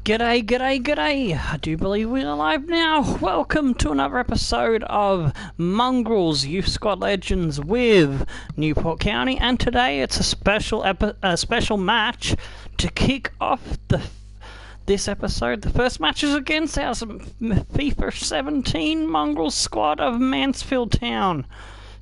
G'day, g'day, g'day! I do believe we're alive now. Welcome to another episode of Mongrels Youth Squad Legends with Newport County, and today it's a special match to kick off this episode. The first match is against our FIFA 17 Mongrels squad of Mansfield Town.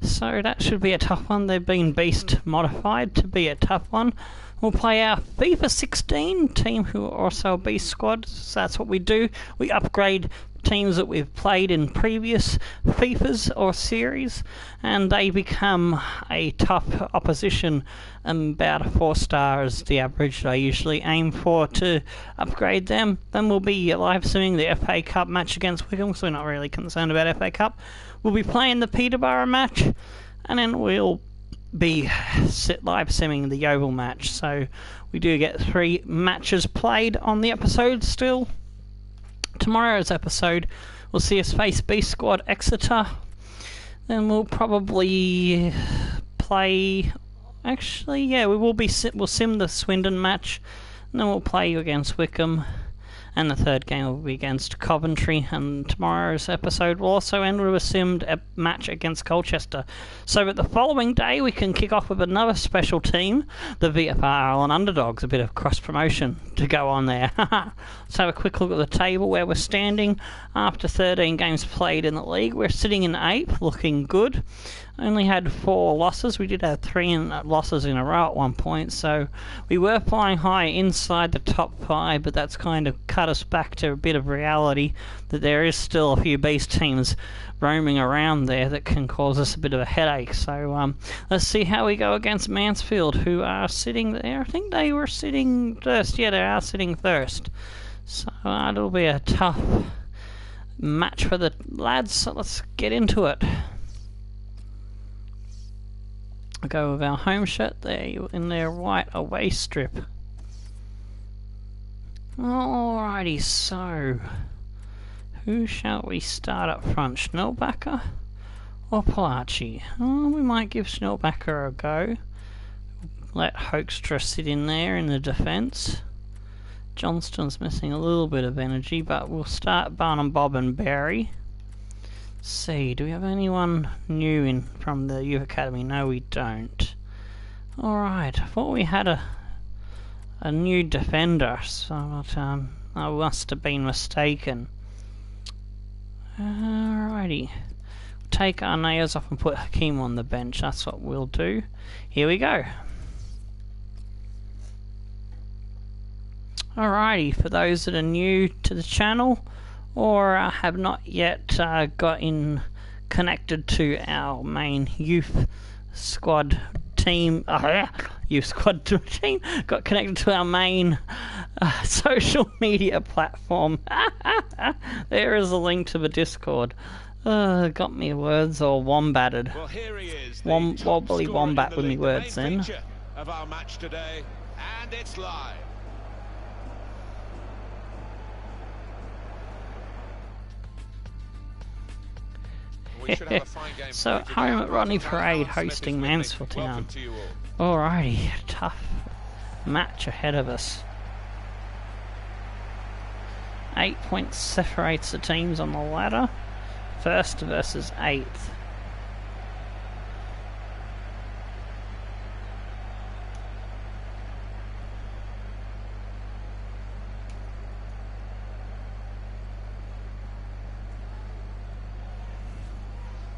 So that should be a tough one. They've been beast modified to be a tough one. We'll play our FIFA 16 team, who are also a beast squad. So that's what we do. We upgrade teams that we've played in previous FIFAs or series, and they become a tough opposition. About a 4-star is the average that I usually aim for to upgrade them. Then we'll be live streaming the FA Cup match against Wickham, so we're not really concerned about FA Cup. We'll be playing the Peterborough match, and then we'll be live simming the Yeovil match. So we do get 3 matches played on the episode still. Tomorrow's episode we'll see us face B Squad Exeter. Then we'll probably play, actually yeah, we'll sim the Swindon match, and then we'll play against Wickham. And the third game will be against Coventry, and tomorrow's episode will also end with a simmed match against Colchester. So that the following day we can kick off with another special team, the VFR Island Underdogs, a bit of cross-promotion to go on there. Let's have a quick look at the table where we're standing. After 13 games played in the league, we're sitting in 8th, looking good. Only had 4 losses. We did have 3 losses in a row at one point, so we were flying high inside the top 5, but that's kind of cut us back to a bit of reality that there is still a few beast teams roaming around there that can cause us a bit of a headache. So let's see how we go against Mansfield, who are sitting there. I think they were sitting first. Yeah, they are sitting first. So it'll be a tough match for the lads, so let's get into it. I'll go with our home shirt there in their white away strip. Alrighty, so who shall we start up front? Schnellbacher or Palachi? Oh, we might give Schnellbacher a go. Let Hoekstra sit in there in the defence. Johnston's missing a little bit of energy, but we'll start Barnum, Bob and Barry. See, do we have anyone new in from the Youth Academy? No, we don't. Alright, I thought we had a new defender, so I must have been mistaken. Alrighty. Take our nails off and put Hakeem on the bench, that's what we'll do. Here we go. Alrighty, for those that are new to the channel, or have not yet got connected to our main youth squad team, got connected to our main social media platform. There is a link to the Discord. Got me words all wombatted. Well, here he is, wobbly wombat with me words then. Of our match today, and it's live. So, home at Rodney Parade hosting Mansfield Town. Alrighty, tough match ahead of us. 8 points separates the teams on the ladder. 1st versus 8th.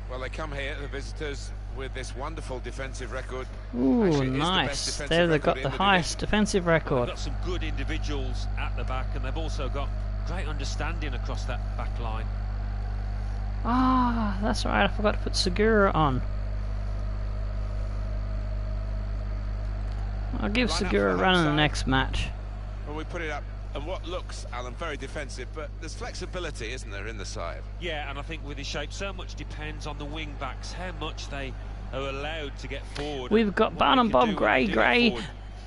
Well, they come here, the visitors, with this wonderful defensive record. Ooh, actually, nice. There they've got the highest defensive record. They've got some good individuals at the back, and they've also got great understanding across that back line. Ah, that's right, I forgot to put Segura on. I'll give Segura a run in the next match. Well, we put it up, and what looks, Alan, very defensive, but there's flexibility, isn't there, in the side? Yeah, and I think with his shape, so much depends on the wing-backs, how much they are allowed to get forward. We've got Barnum, Bob, Gray,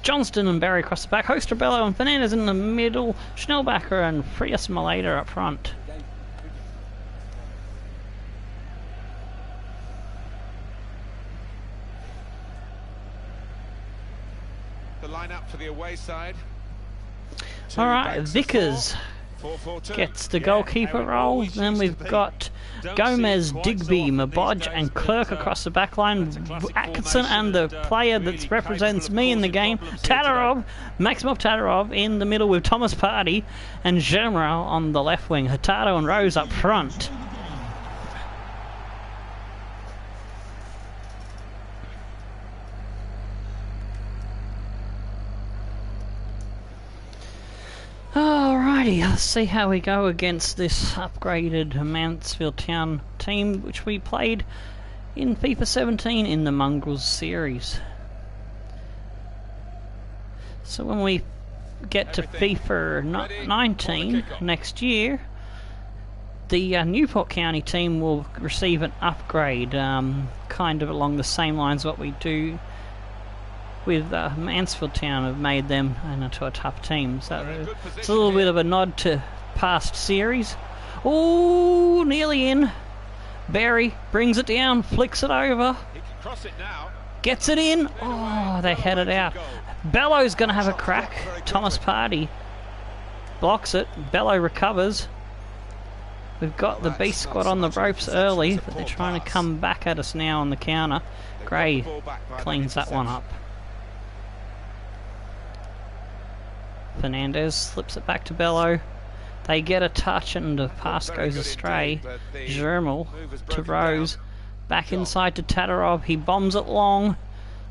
Johnston and Barry across the back, Hoekstra and Fernandez in the middle, Schnellbacher and Frias Maleda up front. The lineup for the away side. All right, Vickers gets the goalkeeper role. Then we've got Gomez, Digby, Mabodge and Clerk across the back line. Atkinson and the player that represents me in the game, Tatarov, Maximov Tatarov in the middle with Thomas Party and General on the left wing. Hurtado and Rose up front. Alrighty, let's see how we go against this upgraded Mansfield Town team, which we played in FIFA 17 in the Mongrels series. So when we get to FIFA 19 next year, the Newport County team will receive an upgrade, kind of along the same lines what we do with Mansfield Town have made them into a tough team. So it's a little bit of a nod to past series. Oh, nearly in. Barry brings it down, flicks it over. He can cross it now. Gets it in. Oh, they head it out. Bello's going to have a crack. Thomas Party blocks it. Bello recovers. We've got the B squad on the ropes early, but they're trying to come back at us now on the counter. Gray cleans that one up. Fernandez slips it back to Bello. They get a touch and the pass goes astray. Germal to Rose. Back inside to Tatarov. He bombs it long,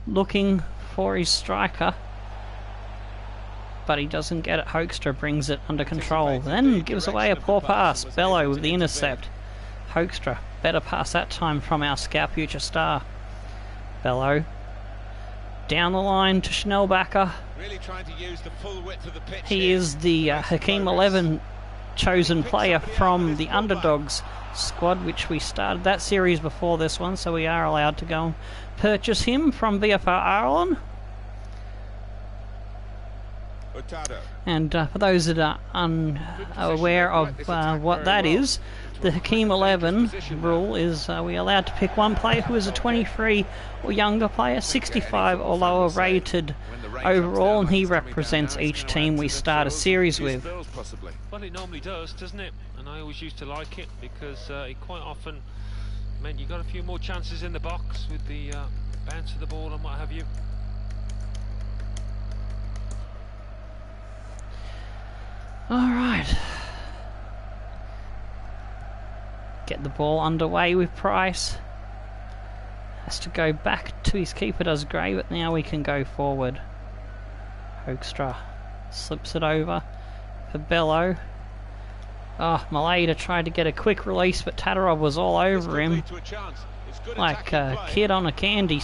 looking for his striker. But he doesn't get it. Hoekstra brings it under control. Then gives away a poor pass. Bello with the intercept. Hoekstra. Better pass that time from our scout future star. Bello. Down the line to Schnellbacher. Really trying to use the full width of the pitch. He is the Hakeem 11 chosen player from the Underdogs squad, which we started that series before this one, so we are allowed to go and purchase him from VFR Ireland. And for those that are unaware of what that is, the Hakeem 11 rule is we're allowed to pick one player who is a 23 or younger player, 65 or lower rated overall, and he represents each team we start a series with. Well, it normally does, doesn't it? And I always used to like it because it quite often meant you got a few more chances in the box with the bounce of the ball and what have you. Alright. Get the ball underway with Price. Has to go back to his keeper, does Gray, but now we can go forward. Hoekstra slips it over for Bello. Oh, Maleda tried to get a quick release, but Tatarov was all over him like a kid on a candy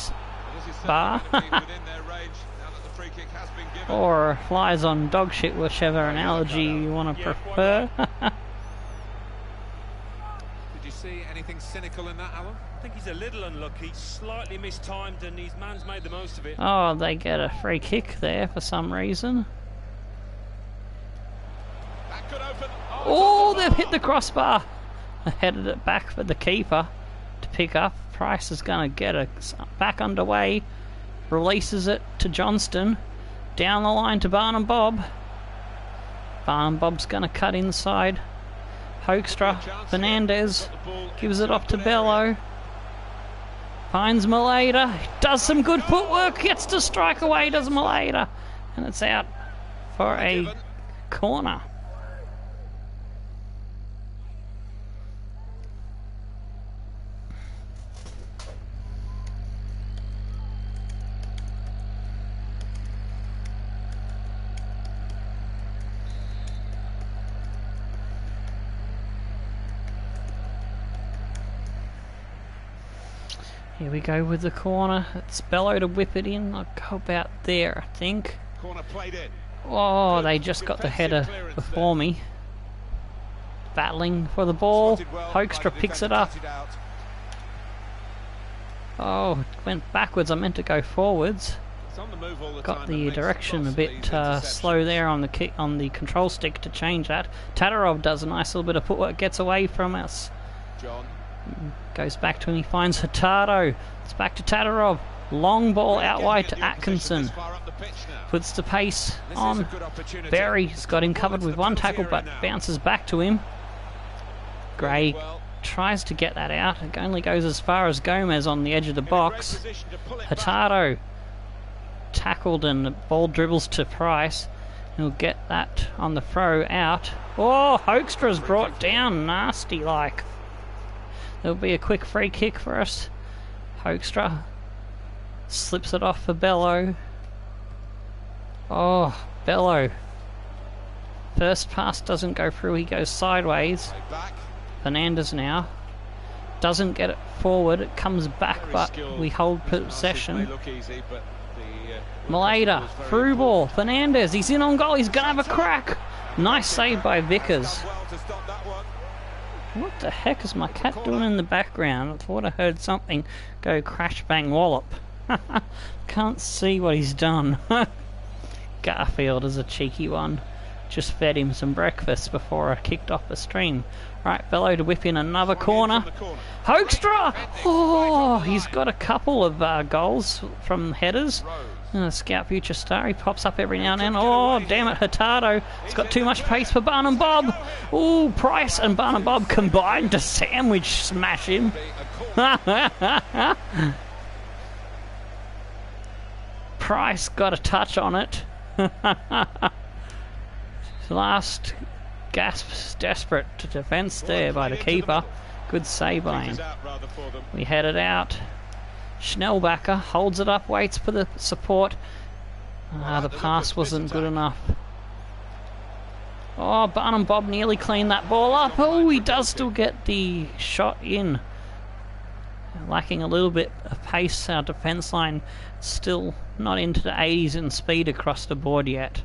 bar. Or flies on dog shit, whichever analogy you want to prefer. Did you see anything cynical in that, Alan? I think he's a little unlucky, slightly mistimed, and his man's made the most of it. Oh, they get a free kick there for some reason. That could open. Oh, they've hit the crossbar. Headed it back for the keeper to pick up. Price is going to get it back underway. Releases it to Johnston. Down the line to Barnum Bob. Barnum Bob's going to cut inside. Hoekstra. Fernandez gives it off to Bello. Finds Maleda. Does some good footwork. Gets to strike away. Does Maleda. And it's out for a corner. Here we go with the corner. It's Bello to whip it in. I'll go about there, I think. Corner played in. Oh, they just got the header before me. Battling for the ball. Hoekstra picks it up. Oh, it went backwards. I meant to go forwards. Got the direction a bit slow there on the control stick to change that. Tatarov does a nice little bit of footwork, gets away from us. Goes back to him, he finds Hurtado. It's back to Tatarov. Long ball out wide to Atkinson. Puts the pace on. Berry's got him covered with one tackle, but bounces back to him. Gray tries to get that out. It only goes as far as Gomez on the edge of the box. Hurtado tackled and the ball dribbles to Price. He'll get that on the throw out. Oh, Hoekstra's brought down nasty like. There'll be a quick free kick for us. Hoekstra slips it off for Bello. Oh, Bello. First pass doesn't go through, he goes sideways. Fernandez now. Doesn't get it forward, it comes back, but we hold possession. Maleda, through ball, Fernandez, he's in on goal, he's going to have a crack. Nice save by Vickers. What the heck is my cat doing in the background? I thought I heard something go crash bang wallop. Can't see what he's done. Garfield is a cheeky one. Just fed him some breakfast before I kicked off the stream. Right, Bello to whip in another corner. Hoekstra! Oh, he's got a couple of goals from headers. Scout Future Star, he pops up every now and then. Oh, damn it, Hurtado. It's got too much pace for Barnum Bob. Oh, Price and Barnum Bob combined to sandwich smash him. Price got a touch on it. Last gasp, desperate defence there by the keeper. Good save by him. We head it out. Schnellbacher holds it up, waits for the support. The pass wasn't good enough. Oh, Barnum Bob nearly cleaned that ball up. Oh, he does still get the shot in. Lacking a little bit of pace, our defence line still not into the 80s in speed across the board yet.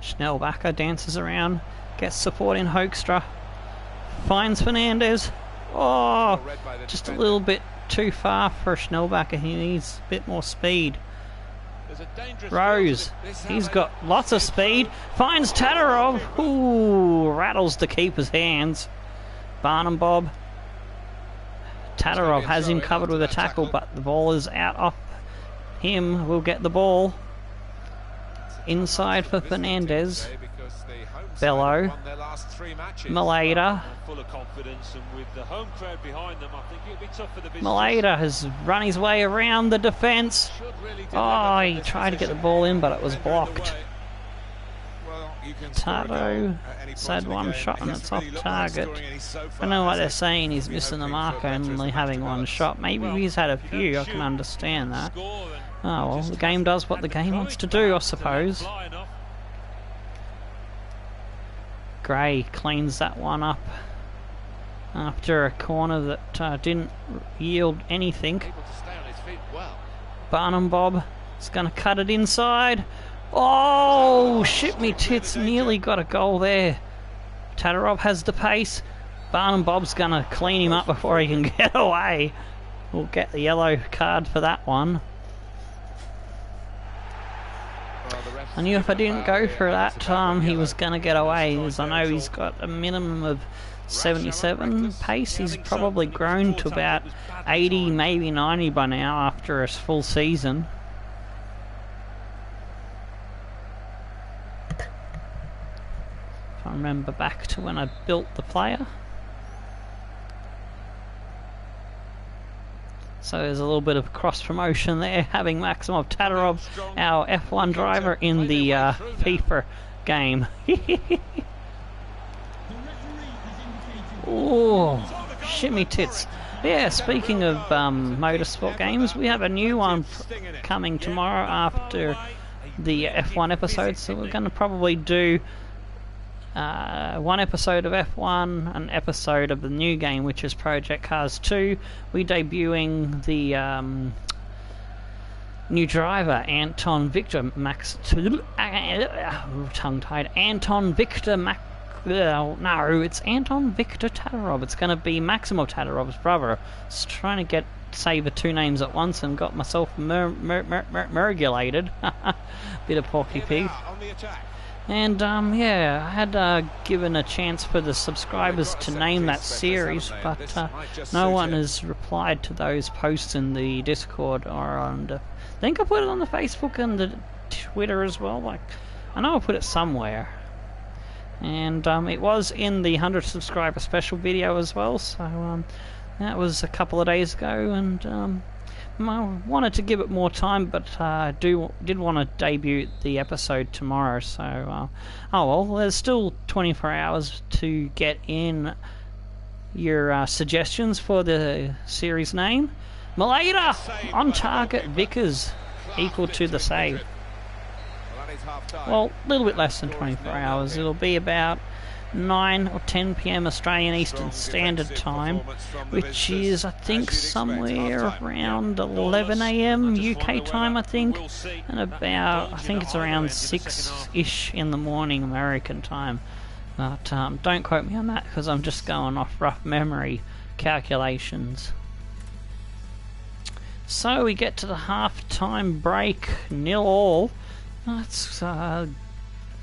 Schnellbacher dances around, gets support in Hoekstra, finds Fernandez. Oh, just a little bit too far for Schnellbacher. He needs a bit more speed. Rose, he's got lots of speed, finds Tatarov. Ooh, rattles the keeper's hands. Barnum Bob. Tatarov has him covered with a tackle, but the ball is out off him. We'll get the ball. Inside for Fernandez. Bello. Maleda. Maleda has run his way around the defence. Oh, he tried to get the ball in, but it was blocked. Tato had one shot and it's off target. I know what they're saying, he's missing the mark, only having one shot. Maybe he's had a few, I can understand that. Oh well, the game does what the game wants to do, I suppose. Gray cleans that one up after a corner that didn't yield anything. Barnum Bob is going to cut it inside. Oh, shit me tits, nearly got a goal there. Tatarov has the pace. Barnum Bob's going to clean him up before he can get away. We'll get the yellow card for that one. I knew if I didn't go for that, he was going to get away, as I know he's got a minimum of 77 pace. He's probably grown to about 80, maybe 90 by now after a full season. If I remember back to when I built the player. So there's a little bit of cross promotion there, having Maximov Tatarov, our F1 driver, in the FIFA game. Oh, shimmy tits. Yeah, speaking of motorsport games, we have a new one coming tomorrow after the F1 episode, so we're going to probably do one episode of F1, an episode of the new game, which is Project Cars 2. We're debuting the new driver, Anton Victor Max. Tongue-tied. Anton Victor Max. No, it's Anton Victor Tatarov. It's going to be Maximo Tatarov's brother. Just trying to say the two names at once and got myself mergulated. Bit of Porky Pig. And yeah, I had given a chance for the subscribers to name that series, but no one has replied to those posts in the Discord or on the... I think I put it on the Facebook and the Twitter as well. Like, I know I put it somewhere. And it was in the 100 subscriber special video as well, so that was a couple of days ago, and I wanted to give it more time, but I did want to debut the episode tomorrow, so oh well, there's still 24 hours to get in your suggestions for the series name. Malada on target, Vickers equal to the save. Well, a little bit less than 24 hours. It'll be about 9 or 10 PM Australian Eastern Standard Time, which is, I think, somewhere around 11 AM UK time, I think, and about, I think it's around 6-ish in the morning American time. But don't quote me on that, because I'm just going off rough memory calculations. So we get to the half-time break, 0-all. That's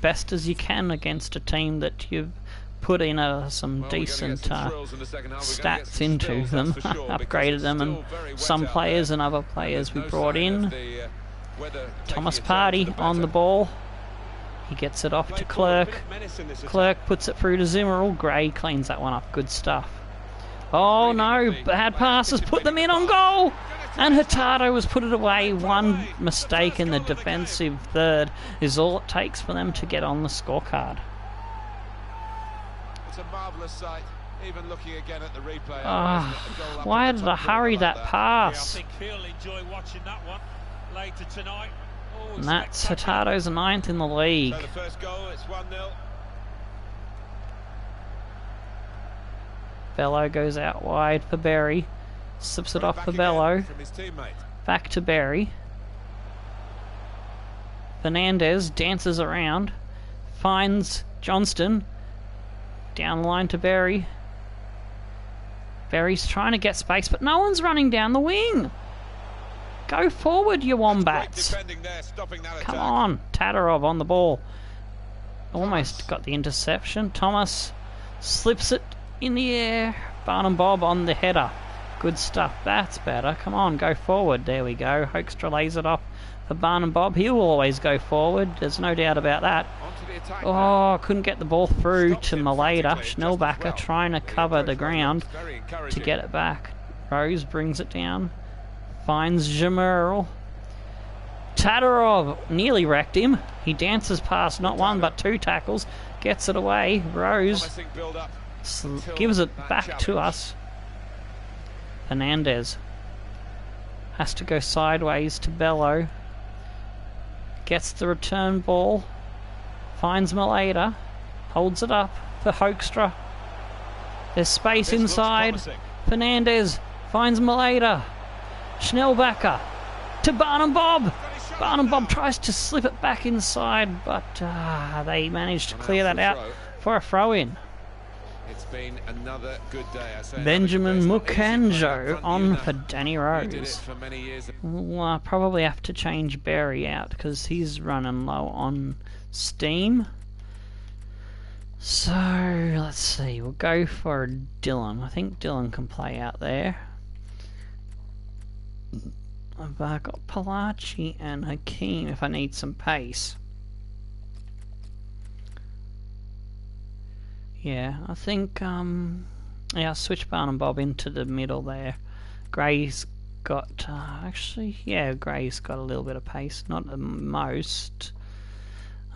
best as you can against a team that you've put in some decent stats into them, upgraded them, and some players and other players we brought in. Thomas Party on the ball. He gets it off to Clerk. Clerk puts it through to Zimmerl. Gray cleans that one up. Good stuff. Oh no, bad passes. Put them in on goal. And Hurtado has put it away. One mistake in the defensive third is all it takes for them to get on the scorecard. It's a marvellous sight. Even looking again at the replay. Why did I hurry that pass? I think he'll enjoy watching that one later tonight. And that's Hurtado's 9th in the league. So the first goal, it's 1-0. Bello goes out wide for Berry. Slips it off for Bello. Back to Berry. Fernandez dances around. Finds Johnston. Down the line to Berry. Berry's trying to get space, but no one's running down the wing. Go forward, you Wombats. Come on. Tatarov on the ball. Almost got the interception. Thomas slips it in the air. Barnum Bob on the header. Good stuff. That's better. Come on, go forward. There we go. Hoekstra lays it off for Barnum Bob. He will always go forward. There's no doubt about that. Oh, couldn't get the ball through to Malada. Schnellbacher trying to cover the ground to get it back. Rose brings it down. Finds Jamerl. Tatarov nearly wrecked him. He dances past not one but two tackles. Gets it away. Rose gives it back to us. Fernandez has to go sideways to Bello. Gets the return ball. Finds Malada. Holds it up for Hoekstra. There's space inside. Fernandez finds Malada. Schnellbacher to Barnum Bob. Barnum Bob tries to slip it back inside, but they managed to clear that out for a throw-in. It's been another good day. Benjamin Mukanjo on for Danny Rose. We'll probably have to change Barry out because he's running low on steam. So let's see, we'll go for Dylan. I think Dylan can play out there. I've got Palachi and Hakeem if I need some pace. Yeah, I think, yeah, I'll switch Barnum Bob into the middle there. Gray's got, actually, yeah, Gray's got a little bit of pace, not the most.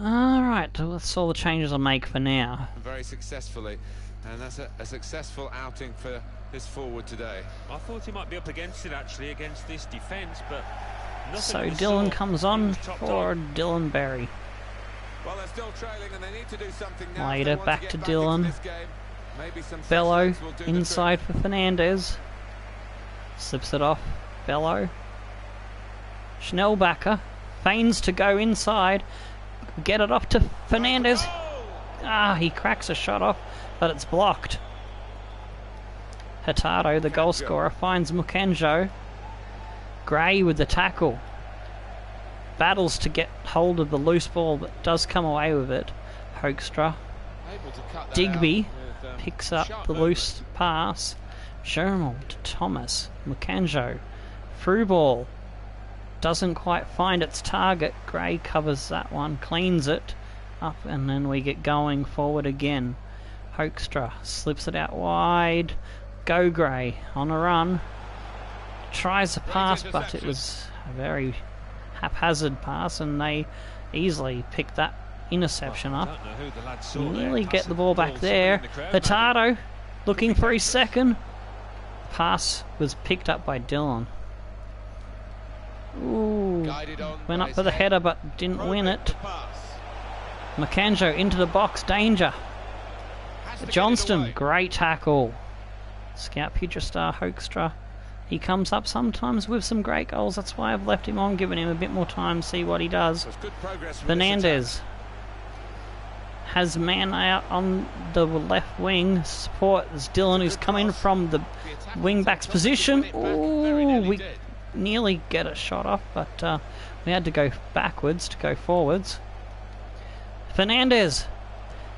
Alright, that's all the changes I'll make for now. Very successfully, and that's a successful outing for this forward today. I thought he might be up against it, actually, against this defence, but so Dylan comes on for Dylan Berry. Well, they're still trailing and they need to do something now. Later, back to Dylan. Bello inside for Fernandez. Slips it off. Bello. Schnellbacher feigns to go inside. Get it off to Fernandez. He cracks a shot off, but it's blocked. Hurtado, the goal scorer, finds Mukanjo. Gray with the tackle. Battles to get hold of the loose ball, but does come away with it. Hoekstra. Able to cut that Digby out with, picks up sharp the movement. loose pass. Shermal to Thomas. Mukanjo. Through ball. Doesn't quite find its target. Gray covers that one, cleans it up, and then we get going forward again. Hoekstra slips it out wide. Go Gray on a run. Tries a pass, but it was a very haphazard pass, and they easily picked that interception up. Nearly get the ball back there. Hurtado looking for his second. Pass was picked up by Dylan. Ooh, went up for the header but didn't win it. Mukanjo into the box, danger. Johnston, great tackle. Scout future star Hoekstra. He comes up sometimes with some great goals. That's why I've left him on, giving him a bit more time to see what he does. Fernandez has man out on the left wing. Support as Dylan is coming from the wing back's position. Ooh, we nearly get a shot off, but we had to go backwards to go forwards. Fernandez.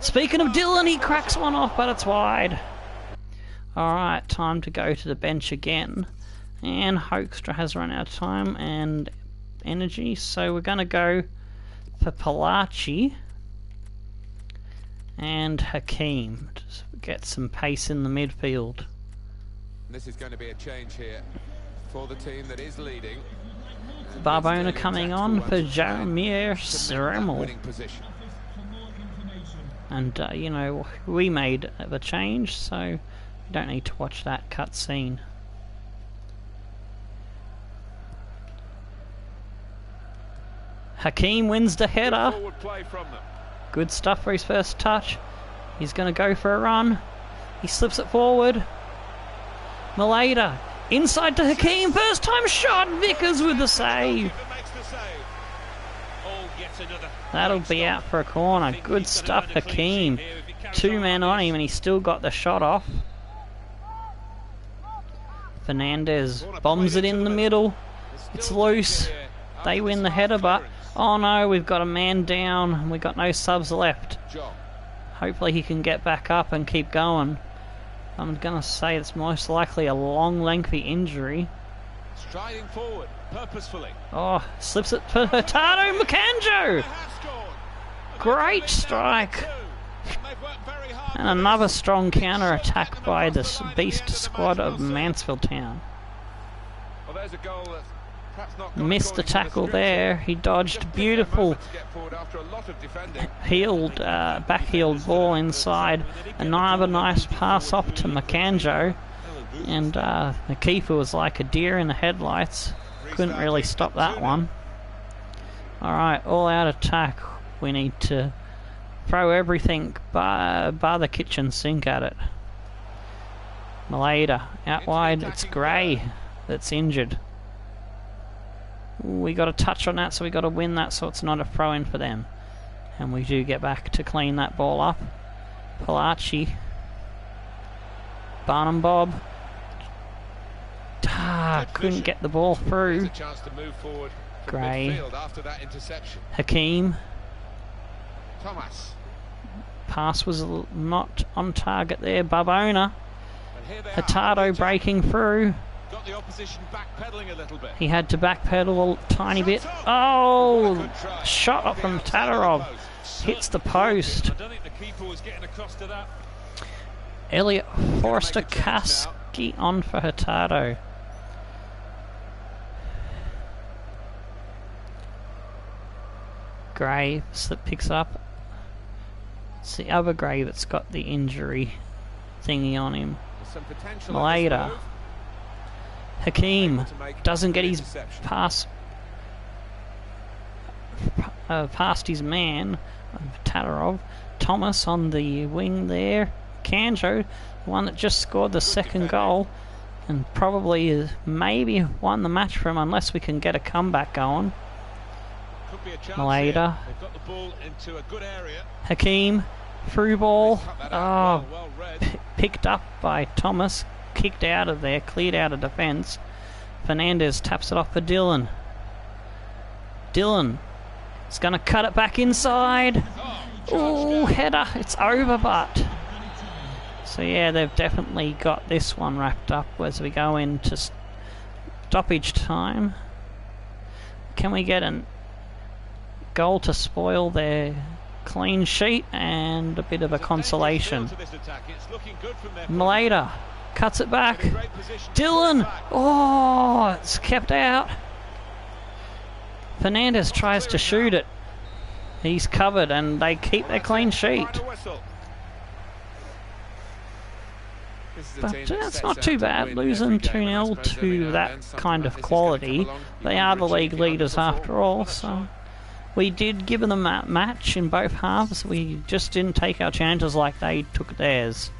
Speaking of Dylan, he cracks one off, but it's wide. Alright, time to go to the bench again. And Hoekstra has run out of time and energy, so we're going to go for Palachi and Hakeem to get some pace in the midfield. This is going to be a change here for the team that is leading. Barbona coming on for Jaromir Sremel. And, you know, we made the change, so we don't need to watch that cutscene. Hakeem wins the header. Good stuff for his first touch. He's going to go for a run. He slips it forward. Maleda inside to Hakeem. First time shot. Vickers with the save. That'll be out for a corner. Good stuff, Hakeem. 2 men on him and he still got the shot off. Fernandez bombs it in the middle. It's loose. They win the header, but oh no, we've got a man down and we've got no subs left. Hopefully he can get back up and keep going. I'm going to say it's most likely a long, lengthy injury. Striding forward, purposefully. Oh, slips it for Hurtado. Mukanjo! Great strike. And another strong counter-attack by this beast squad of Mansfield Town. Well, there's a goal that's perhaps not missed the tackle there. He dodged beautiful heeled, back-heeled ball inside. Another nice pass off to Mukanjo. And the keeper was like a deer in the headlights. Couldn't really stop that one. Alright, all-out attack. We need to throw everything bar the kitchen sink at it. Maleda out wide. It's Gray that's injured. We got a touch on that, so we got to win that, so it's not a throw-in for them. And we do get back to clean that ball up. Palachi. Barnum Bob. Couldn't get the ball through. Gray. Hakeem. Thomas. Pass was not on target there. Barbona. Hurtado breaking through. Got the opposition backpedaling a little bit. He had to backpedal a tiny bit. Oh! Shot up from Tatarov. Hits the post. I don't think the keeper was getting across to that. Elliot Forrester Kaski on for Hurtado. Gray picks up. It's the other Gray that's got the injury thingy on him. Maleda. Hakeem doesn't get his pass past his man, Tatarov. Thomas on the wing there. Kanjo, the one that just scored the second goal, and probably maybe won the match for him unless we can get a comeback going. Maleda. Hakeem, through ball. Oh, picked up by Thomas. Kicked out of there, cleared out of defence. Fernandez taps it off for Dylan. Dylan is going to cut it back inside. Oh, header. It's over, but... So yeah, they've definitely got this one wrapped up as we go into stoppage time. Can we get a goal to spoil their clean sheet and a bit of a consolation? Maleta cuts it back. Dylan! Oh, it's kept out. Fernandez tries to shoot it. He's covered and they keep their clean sheet. But that's not too bad, losing 2-0 to that kind of quality. They are the league leaders after all, so we did give them a match in both halves. We just didn't take our chances like they took theirs.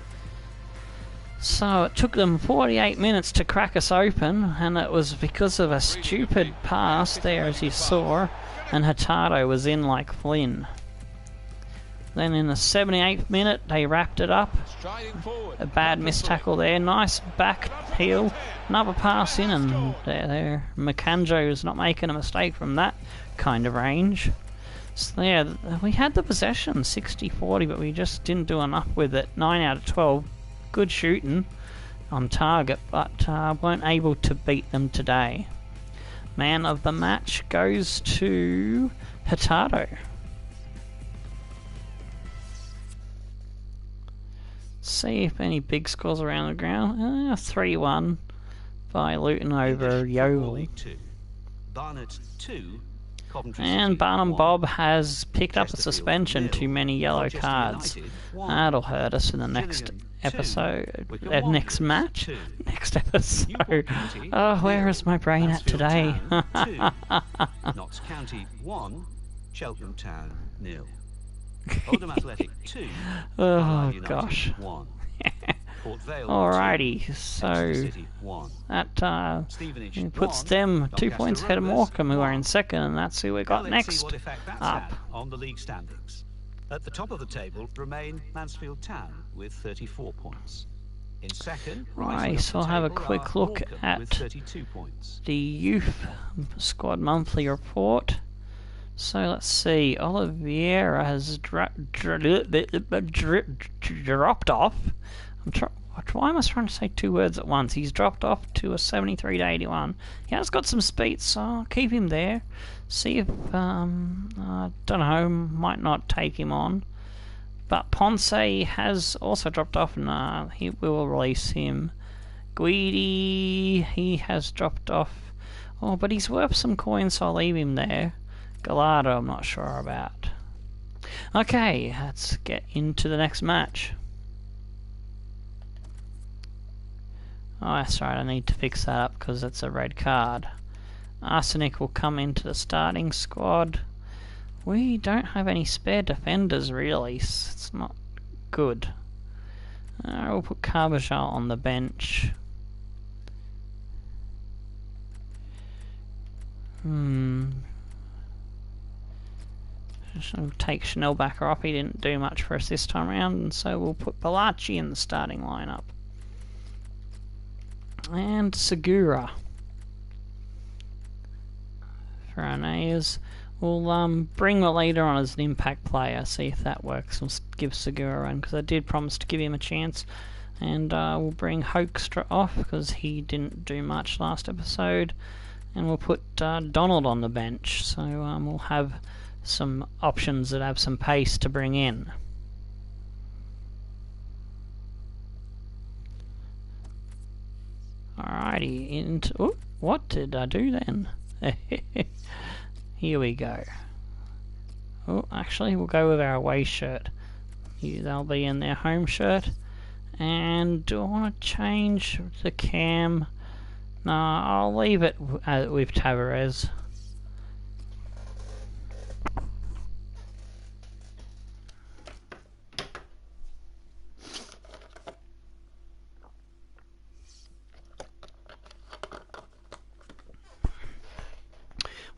So it took them 48 minutes to crack us open, and it was because of a stupid pass there, as you saw, and Hurtado was in like Flynn. Then in the 78th minute, they wrapped it up. A bad missed tackle there. Nice back heel. Another pass in, and there. Makanjo's not making a mistake from that kind of range. So yeah, we had the possession, 60-40, but we just didn't do enough with it. 9 out of 12. Good shooting on target, but weren't able to beat them today. Man of the match goes to Hurtado. See if any big scores around the ground. 3-1 by Luton over Yeovil. Barnet 2, and Barnum Bob has picked up a suspension, too many yellow cards. That'll hurt us in the next episode, next match, next episode. Oh, where is my brain at today? Notts County 1, Cheltenham Town 0. Oldham Athletic 2, oh gosh. 1. Port Vale Alrighty, 2, so City 1. that Stevenage puts 1, them 2 Doncaster points ahead of Rovers Morecambe, who are 1. in second, and that's who we got Let's next see what effect that's up. had on the league standings. At the top of the table remain Mansfield Town with 34 points. In second, Right, so I'll have a quick look at with 32 points. the youth squad monthly report. So let's see, Oliveira has dropped off. Why am I trying to say two words at once? He's dropped off to a 73 to 81. He has got some speed, so I'll keep him there. See if, I don't know, might not take him on. But Ponce has also dropped off, and we will release him. Guidi, he has dropped off. Oh, but he's worth some coins, so I'll leave him there. Gallardo, I'm not sure about. Okay, let's get into the next match. Oh, that's right, I need to fix that up because it's a red card. Arsenic will come into the starting squad. We don't have any spare defenders, really. It's not good. We'll put Carbajal on the bench. We'll take Schnellbacher off. He didn't do much for us this time around, and so we'll put Balaci in the starting lineup. And Segura. For our nays. We'll bring the leader on as an impact player, see if that works. We'll give Segura a run, because I did promise to give him a chance. And we'll bring Hoekstra off, because he didn't do much last episode. And we'll put Donald on the bench, so we'll have some options that have some pace to bring in. Alrighty, into... Oh, what did I do then? Here we go. Oh, actually, we'll go with our away shirt. They'll be in their home shirt. And do I want to change the cam? No, I'll leave it with Tavares.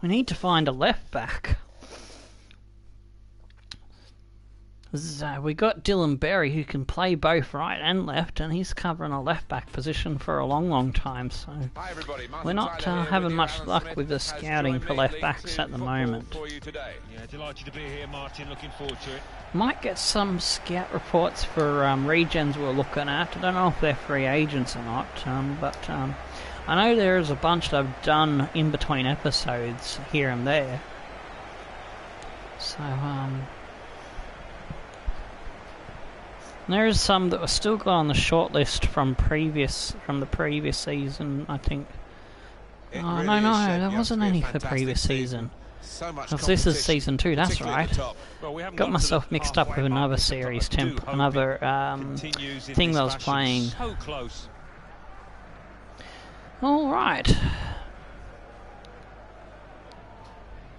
We need to find a left back. So we got Dylan Berry, who can play both right and left, and he's covering a left-back position for a long time, so Hi everybody, Martin we're not Tyler here having with you. much Alan luck Smith with the has scouting joined for me. left-backs League at the Two moment. football for you today. Yeah, delighted to be here, Martin. Looking forward to it. Might get some scout reports for regens we're looking at. I don't know if they're free agents or not, but I know there's a bunch that I've done in between episodes here and there. So, there's some that were still got on the short list from the previous season, I think. It Oh, really no, is shaping there up wasn't to be a any for fantastic previous season. So much Because this is competition, season 2, that's particularly at right. the top. Well, we haven't Got got myself to the mixed up halfway with mark another yet, series, but I do temp, hope another it continues in thing this that I was fashion. playing. So close. Alright.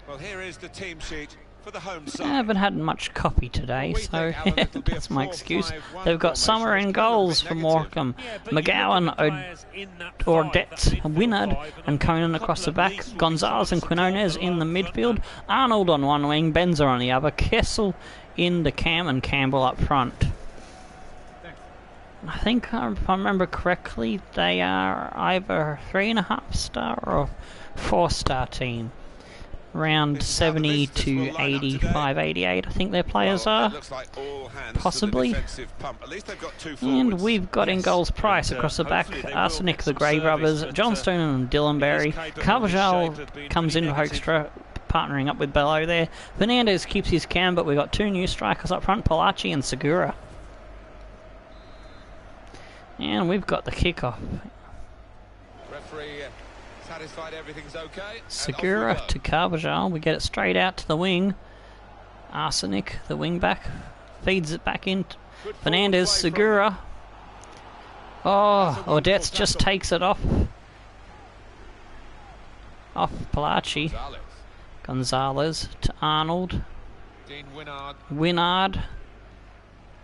Well, here is the team sheet for the home I side. haven't had much copy today, Well, we so think, Alan, it'll be a that's my excuse. 4-5-1 They've got Summer formation. in It's kind of a goals bit for negative. Morecambe, Yeah, but you look at McGowan, the players in that five, Ordets, that midfield Wynnard, five, and I Conan think a across the couple at back, least will be Gonzalez and trying to support Quinones the in the line front midfield, man. Arnold on one wing, Benzer on the other, Kessel in the cam, and Campbell up front. I think, if I remember correctly, they are either 3.5-star or 4-star team. Around This is how the 70 visitors to will line up 85, today. 88, I think their players Well, are. it looks like all hands Possibly. to the defensive pump. At least they've got two And forwards. we've got in Yes, goals Price and, across the back, hopefully they will Arsenic get the some Gray service, brothers, but, John Stone and Dylan Berry, capable of his Carvajal shape of being comes in for negative. Hoekstra, partnering up with Bello there. Fernandez keeps his cam, but we've got two new strikers up front, Palaci and Segura. And we've got the kickoff. Referee satisfied everything's okay. and off Segura we go. to Carvajal, we get it straight out to the wing. Arsenic, the wing back, feeds it back in. Good Fernandez, forward play from Segura. Oh, That's a wonderful Ordets just tackle. takes it off Palaci. Gonzalez. Gonzalez to Arnold. Dean Wynnard. Wynnard.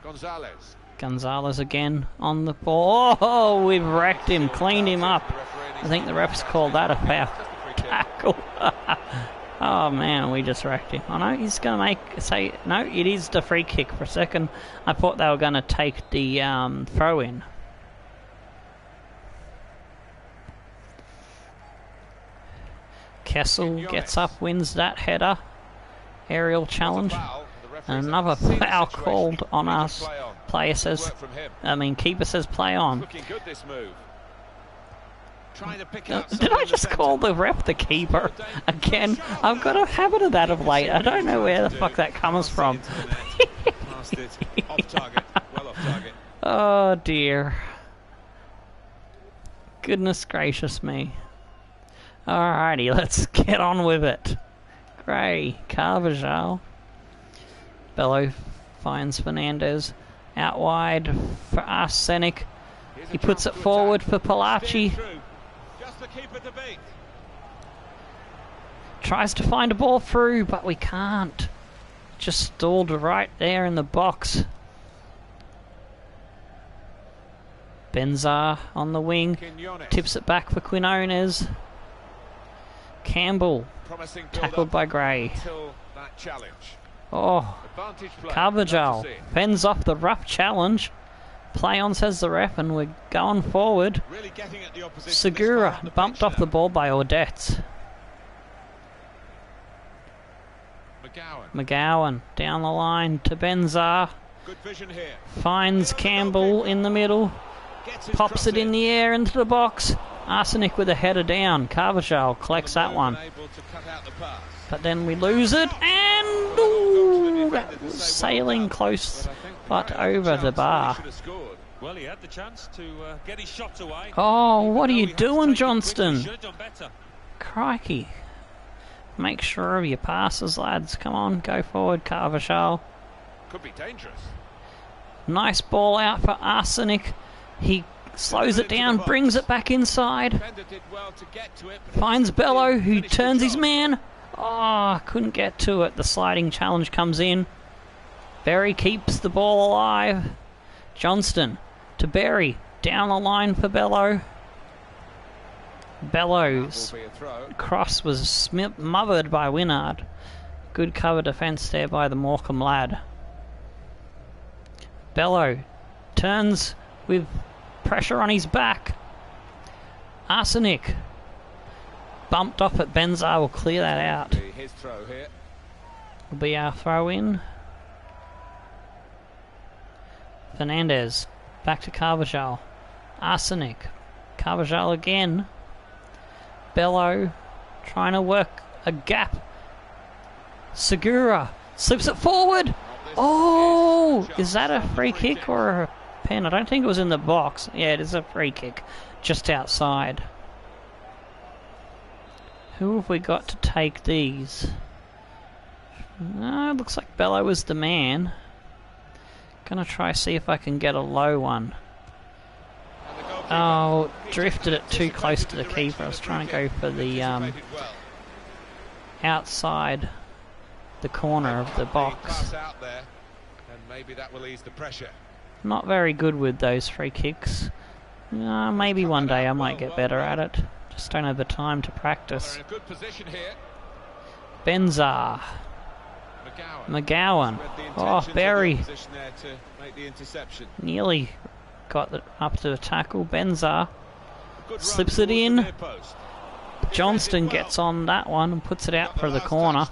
Gonzalez. Gonzalez again on the ball. Oh, we've wrecked him, cleaned him up. I think the refs called that a foul tackle. Oh man, we just wrecked him. I know he's going to say, no, it is the free kick. For a second, I thought they were going to take the throw in. Kessel gets up, wins that header. Aerial challenge. And another foul called on us. Player says, keeper says play on. Looking good this move. Trying to pick Did I just call the ref the keeper again? I've got a habit of that of late. I don't know where the fuck that comes from. Past it. Off target. Well off target. Oh dear. Goodness gracious me. Alrighty, let's get on with it. Gray, Carvajal. Bello finds Fernandez. Out wide for Arsenic. He puts it forward for Palaci. Just the keeper to beat. Tries to find a ball through, but we can't. Just stalled right there in the box. Benzar on the wing. Quinones. Tips it back for Quinones. Campbell. Promising build Tackled up by Gray. until that challenge. Oh, Advantage play. Carvajal Love to see it. fends off the rough challenge. Play on, says the ref, and we're going forward. Really getting at the opposition this Segura far on the bumped pitch off the now. ball by Ordets. McGowan down the line to Benzar. Good vision here. Finds Campbell in the middle. Gets his Pops cross it in the air into the box. Arsenic with a header down. Carvajal collects that one. Able to cut out the pass. But then we lose it, and ooh, that was sailing close, but over the bar. Well, he had the chance to get his shot away. Oh, Even what are though you he had to doing, take it quickly, Johnston? should have done better. Crikey. Make sure of your passes, lads. Come on, go forward, Carvajal. Could be dangerous. Nice ball out for Arsenic. He slows it down, brings it back inside. Defender did well to get to it, but Finds it's Bello, who finished the turns his job. man. Oh, couldn't get to it. The sliding challenge comes in. Berry keeps the ball alive. Johnston to Berry. Down the line for Bello. Bellows Will be a throw. cross was mothered by Wynnard. Good cover defence there by the Morecambe lad. Bello turns with pressure on his back. Arsenic bumped off at Benzar, will clear that out. His throw here. Will be our throw in. Fernandez back to Carvajal. Arsenic. Carvajal again. Bello trying to work a gap. Segura slips it forward. Oh, is that a free kick or a pen? I don't think it was in the box. Yeah, it is a free kick just outside. Who have we got to take these? No, it looks like Bello was the man. Gonna try see if I can get a low one. Oh, drifted it too close to the keeper. I was trying to go for the outside the corner of the box. Not very good with those free kicks. Maybe one day I might get better at it. Just don't have the time to practice. Benzar. McGowan. Oh, Berry. Nearly got it up to the tackle. Benzar slips it in. Johnston gets on that one and puts it out for the corner.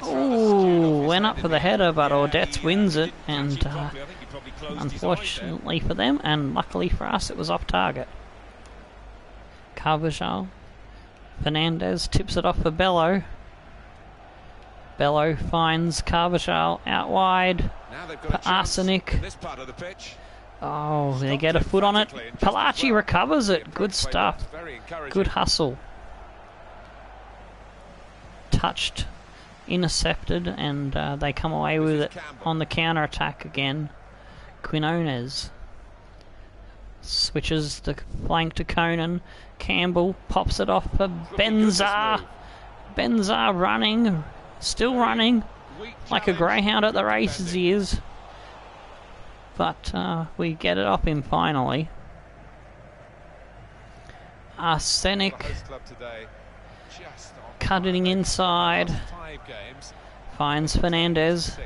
Ooh, went up for the header, but Audets wins it, and unfortunately for them, and luckily for us, it was off target. Carvajal. Fernandez tips it off for Bello. Bello finds Carvajal out wide. For Arsenic. Oh, they get a foot on it. Palaci recovers it. Good stuff. Good hustle. Touched. Intercepted, and they come away with it on the counter attack again. Quinones switches the flank to Conan. Campbell pops it off for Benzar. Benzar running, still running like a greyhound at the races he is. But we get it off him finally. Arsenic cutting inside. Finds Fernandez.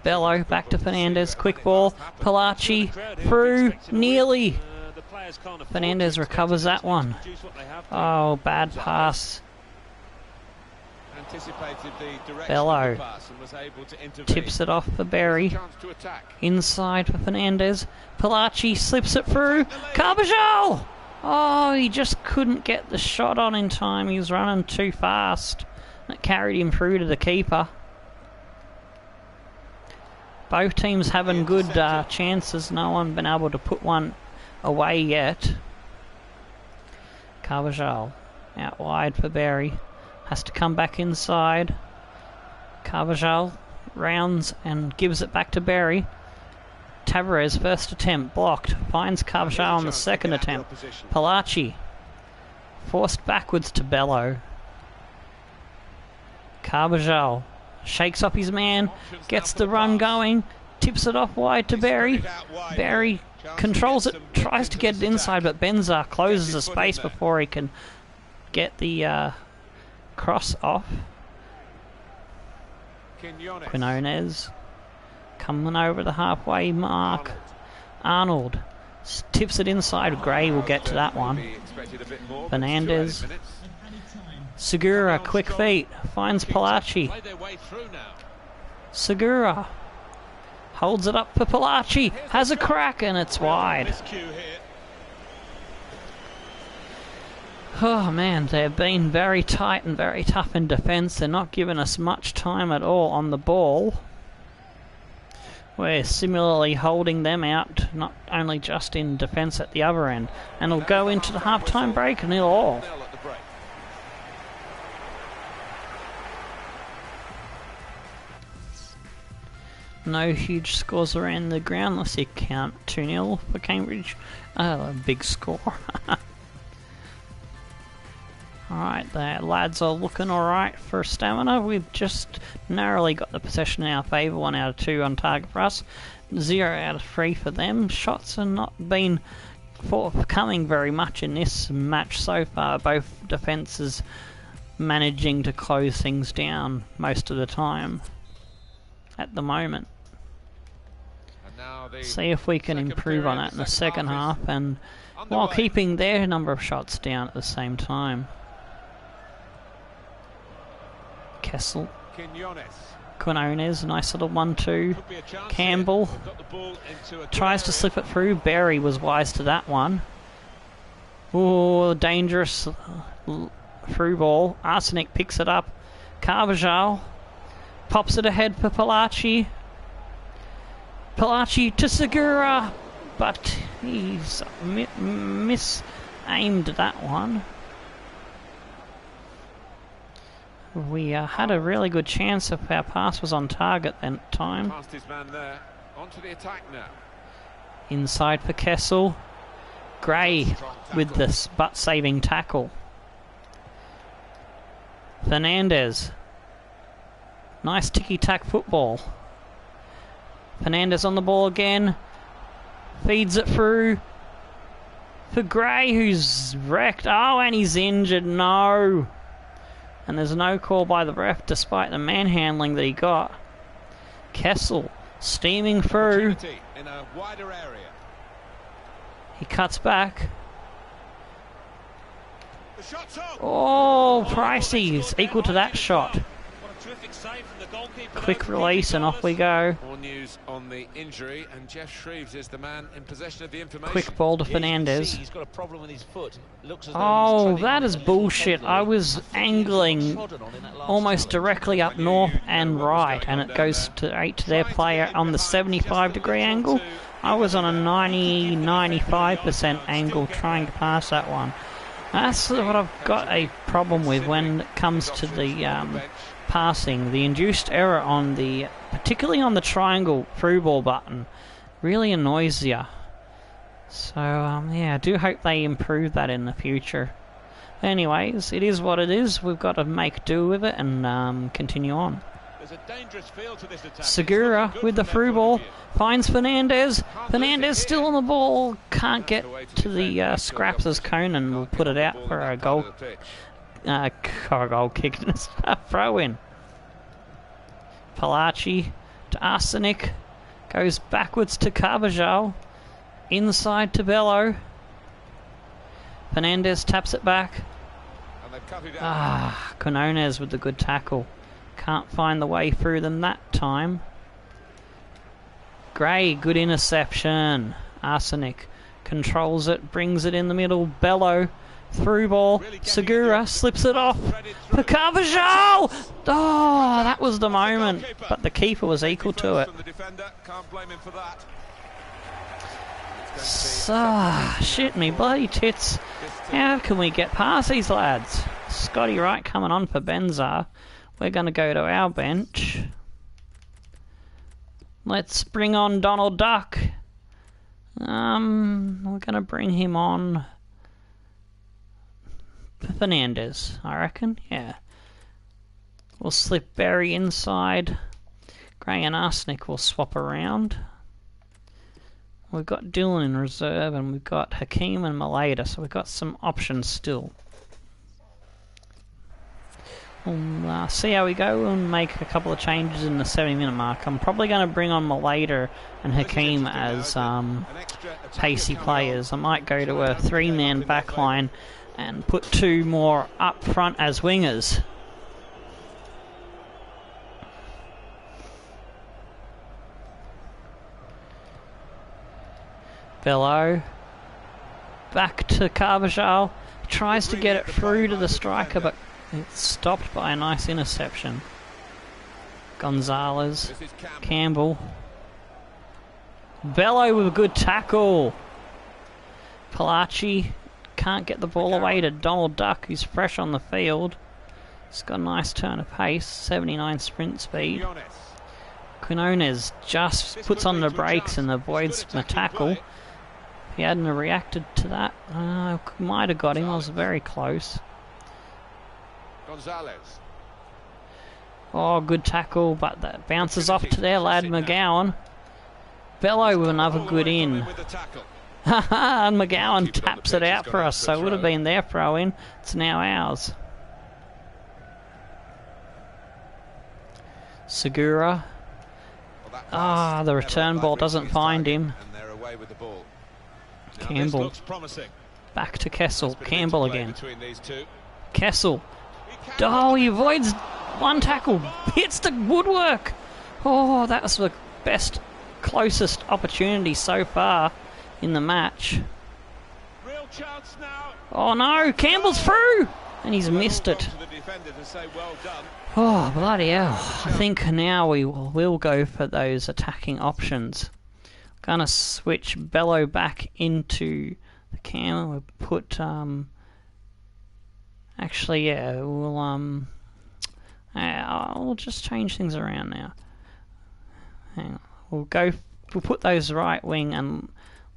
Bello back to Fernandez. Quick ball. Palaci through. Nearly. Fernandez recovers that one. Oh, bad pass. Bello tips it off for Berry. Inside for Fernandez. Palaci slips it through. Carvajal! Oh, he just couldn't get the shot on in time. He was running too fast. It carried him through to the keeper. Both teams having good chances. No one been able to put one away yet. Carvajal out wide for Berry. Has to come back inside. Carvajal rounds and gives it back to Berry. Tavares first attempt blocked. Finds Carvajal on the second attempt. Palaci forced backwards to Bello. Carvajal shakes up his man. Gets the run going. Tips it off wide to Berry. Berry controls it. Tries to get it inside, but Benzar closes the space before he can get the cross off. Quinones coming over the halfway mark. Arnold tips it inside. Gray will get to that one. Fernandez. Segura, quick feet. Finds Palaci. Segura holds it up for Palaci. Has a crack and it's wide. Oh man, they've been very tight and very tough in defence. They're not giving us much time at all on the ball. We're similarly holding them out, not only just in defence at the other end. And it'll go into the half-time break 0-0. No huge scores around the ground. Let's see, count 2-0 for Cambridge. A big score. Alright, the lads are looking alright for stamina. We've just narrowly got the possession in our favour. 1 out of 2 on target for us. 0 out of 3 for them. Shots have not been forthcoming very much in this match so far. Both defences managing to close things down most of the time at the moment. See if we can improve on that in the second half, and while keeping their number of shots down at the same time. Kessel. Quinones, nice little 1-2. Campbell tries to slip it through. Berry was wise to that one. Oh, dangerous through ball. Arsenic picks it up. Carvajal pops it ahead for Palaci. Palaci to Segura, but he's mis-aimed that one. We had a really good chance if our pass was on target then at time. Past his man there. Onto the attack now. Inside for Kessel. Gray with this butt-saving tackle. Fernandez. Nice ticky-tack football. Fernandez on the ball again. Feeds it through for Gray, who's wrecked. Oh, and he's injured. No. And there's no call by the ref despite the manhandling that he got. Kessel steaming through. In a wider area. He cuts back. The shot's up. Oh, Pricey is equal to that shot. What a terrific save from the goalkeeper. Quick release and off we go. More news on the injury, and Jeff Shreves is the man in possession of the information. Quick ball to Fernandez. He's got a problem with his foot. Looks as though Oh, he's that treading is on a little bullshit. heavily. I was I think he angling was trodden on in that last almost challenge. directly up north and right, and it goes straight to their player on the 75-degree angle. I was on a 90-95% angle trying to pass that one. That's what I've got a problem with when it comes to the passing. The induced error on the, particularly on the triangle through ball button, really annoys you. So yeah, I do hope they improve that in the future. Anyways, it is what it is. We've got to make do with it and continue on. There's a dangerous feel to this attack. Segura with the through ball finds Fernandez. Fernandez still on the ball. Can't get to the scraps as Conan will put it out for a goal. Goal kick and a throw in. Palaci to Arsenic. Goes backwards to Carvajal. Inside to Bello. Fernandez taps it back. Quinones with the good tackle. Can't find the way through them that time. Gray, good interception. Arsenic controls it, brings it in the middle. Bello, through ball. Segura slips it off for Carvajal. Oh, that was the moment, but the keeper was equal to it. Shit me bloody tits. How can we get past these lads? Scotty Wright coming on for Benzar. We're going to go to our bench. Let's bring on Donald Duck. We're going to bring him on Fernandez, I reckon. Yeah. We'll slip Barry inside. Gray and Arsenic will swap around. We've got Dylan in reserve, and we've got Hakeem and Maleda, so we've got some options still. We'll see how we go and make a couple of changes in the 70-minute mark. I'm probably going to bring on Maleda and Hakeem as pacey players. I might go to a 3-man backline and put 2 more up front as wingers. Bello. Back to Carvajal. Tries to get it through to the striker, but it's stopped by a nice interception. Gonzalez. Campbell. Bello with a good tackle. Palaci can't get the ball away to Donald Duck, who's fresh on the field. He's got a nice turn of pace, 79 sprint speed. Quinones just puts on the brakes and avoids the tackle. If he hadn't reacted to that, might have got him. I was very close. Gonzalez. Oh, good tackle, but that bounces off to their lad McGowan. Bello with another good in. And McGowan taps it out for us, so it would have been their throw in. It's now ours. Segura. Ah, the return ball doesn't find him. And they're away with the ball. Now, Campbell. this looks promising. Back to Kessel. Nice bit of Campbell interplay again. between these two. Kessel. Oh, he avoids one tackle. Hits the woodwork. Oh, that was the best, closest opportunity so far in the match. Real chance now. Oh no, Campbell's through! And he's missed it. To the defender to say well done. Oh, bloody hell. I think now we will go for those attacking options. Gonna switch Bello back into the cam. We'll put, actually, yeah, we'll just change things around now. Hang on. We'll put those right wing and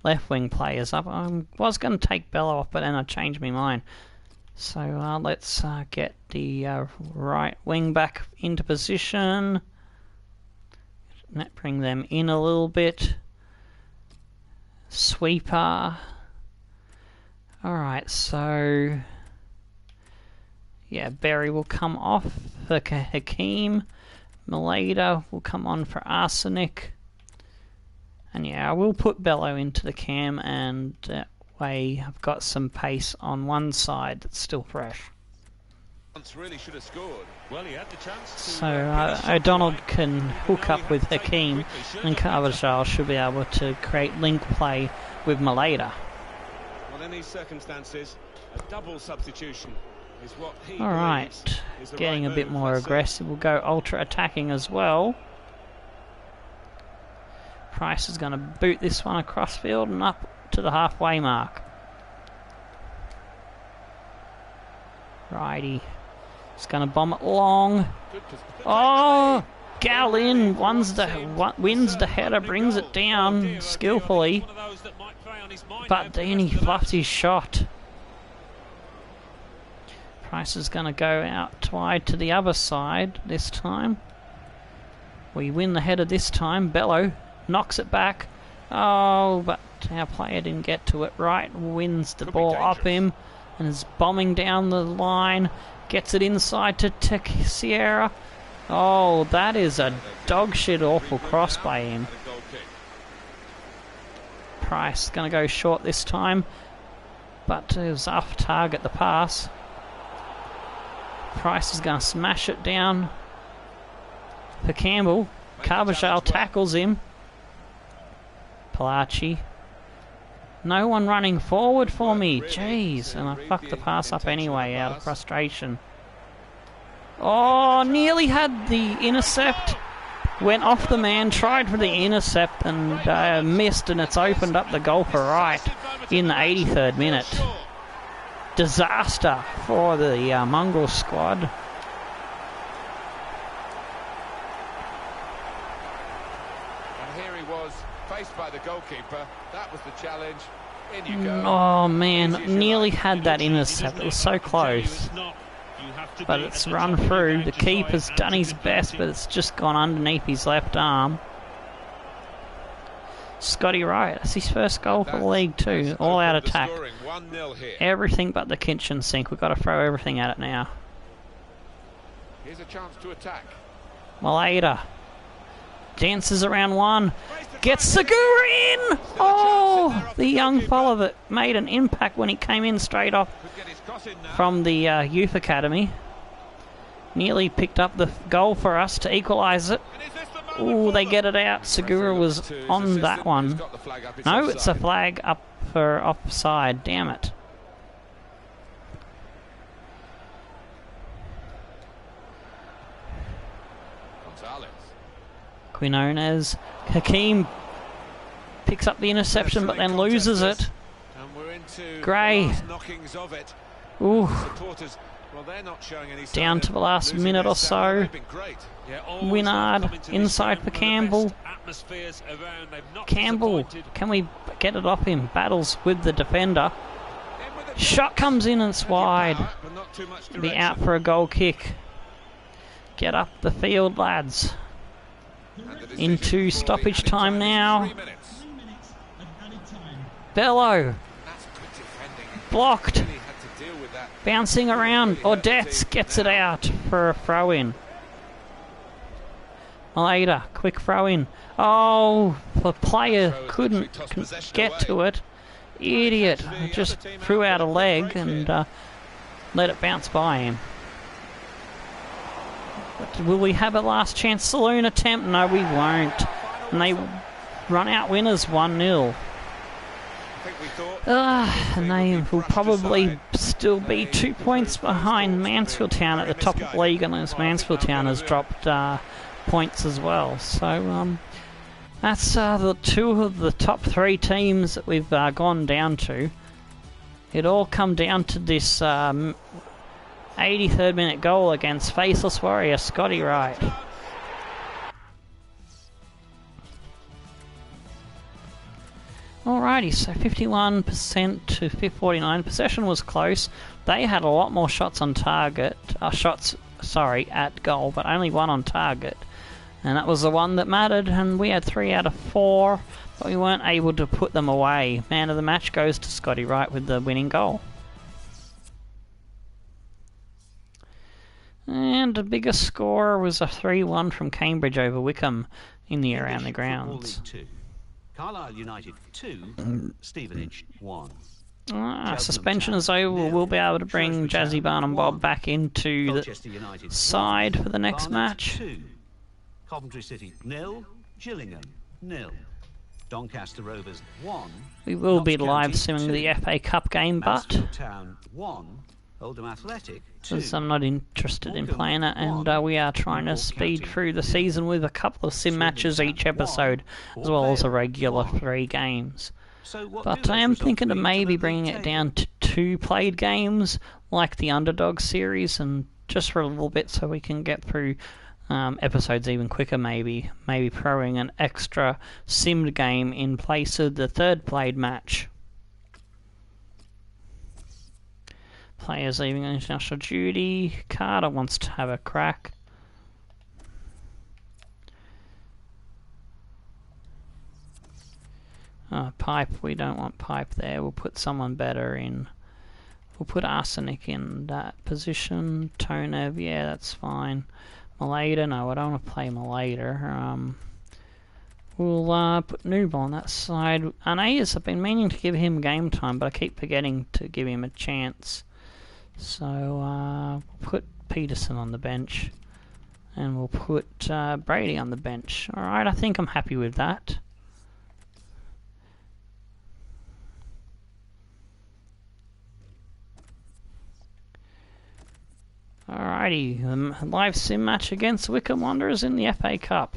left wing players up. I was going to take Bello off, but then I changed my mind. So let's get the right wing back into position. Bring them in a little bit. Sweeper. Alright, so yeah, Berry will come off for Hakeem. Maleda will come on for Arsenic. And yeah, I will put Bello into the cam, and that way I've got some pace on one side that's still fresh. Really should have scored. Well, he had the chance to, So O'Donnell can hook up with Hakeem, and Carvajal should be able to create link play with Maleda. Well, in these circumstances, a double substitution is what he Alright, believes is the getting right a bit move, more let's say. aggressive. We'll go ultra attacking as well. Price is going to boot this one across field and up to the halfway mark. Righty. It's going to bomb it long. Oh! Gallin wins the header, brings it down skillfully. But then he fluffed his shot. Price is going to go out wide to the other side this time. We win the header this time. Bello knocks it back. Oh, but our player didn't get to it right. Wins the ball off him and is bombing down the line. Gets it inside to Sierra. Oh, that is a dog shit awful cross by him. Price going to go short this time, but it was off target, the pass. Price is going to smash it down for Campbell. Carvajal tackles him. Palachi. No one running forward for me. Jeez, and I fucked the pass up anyway out of frustration. Oh, nearly had the intercept. Went off the man, tried for the intercept and missed, and it's opened up the goal for right in the 83rd minute. Disaster for the Mongrels squad. And here he was, faced by the goalkeeper. That was the challenge. In you go. Oh man, nearly had that intercept. It was so close. But it's run through. The keeper's done his best, but it's just gone underneath his left arm. Scotty Wright, that's his first goal for the league too. All out attack. Everything but the kitchen sink. We've got to throw everything at it now. Here's a chance to attack. Maleda dances around one. Gets Segura in! Oh, the young fella that made an impact when he came in straight off from the youth academy. Nearly picked up the goal for us to equalise it. Oh, they get it out. Segura was on that one. No, it's a flag up for offside. Damn it. Quinones. Hakeem picks up the interception but then loses it. Gray. Ooh. Down to the last minute or so. Winard inside for Campbell. Campbell, can we get it off him? Battles with the defender. Shot comes in and it's wide. Be out for a goal kick. Get up the field, lads. Into stoppage time now. Bello. Blocked. Bouncing around. Odets gets it out for a throw-in. Maleta, quick throw in. Oh, the player couldn't get to it. Idiot. Just threw out a leg and let it bounce by him. But will we have a last chance saloon attempt? No, we won't. And they run out winners 1-0. And they will probably still be 2 points behind Mansfield Town at the top of the league, unless Mansfield Town has dropped points as well. So that's the two of the top 3 teams that we've gone down to. It all come down to this 83rd minute goal against Faceless Warrior Scotty Wright. Alrighty, so 51% to 49. Possession was close. They had a lot more shots on target, at goal, but only 1 on target. And that was the one that mattered, and we had 3 out of 4, but we weren't able to put them away. Man of the match goes to Scotty Wright with the winning goal. And the biggest score was a 3-1 from Cambridge over Wickham in the around the grounds. Carlisle United 2, Stevenage 1. Suspension is over. We'll be able to bring Jazzy Barnum Bob back into the side for the next match. 2, Coventry City 0, Gillingham 0. Doncaster Rovers 1. We will be live simming the FA Cup game, but Town 1, Oldham Athletic 2. because I'm not interested in playing it, and we are trying to speed through the season with a couple of sim matches each episode, as well as a regular 3 games. But I am thinking of maybe bringing it down to 2 played games, like the Underdog series, and just for a little bit so we can get through episodes even quicker. Maybe throwing an extra simmed game in place of the 3rd played match. Players leaving on international duty. Carter wants to have a crack. Pipe, we don't want Pipe there. We'll put someone better in. We'll put Arsenic in that position. Tonev, yeah, that's fine. Maleta, no, I don't want to play Maleta. We'll put Noob on that side. Anais, I've been meaning to give him game time, but I keep forgetting to give him a chance. So we'll put Peterson on the bench, and we'll put Brady on the bench. Alright, I think I'm happy with that. Alrighty, the live sim match against Wickham Wanderers in the FA Cup.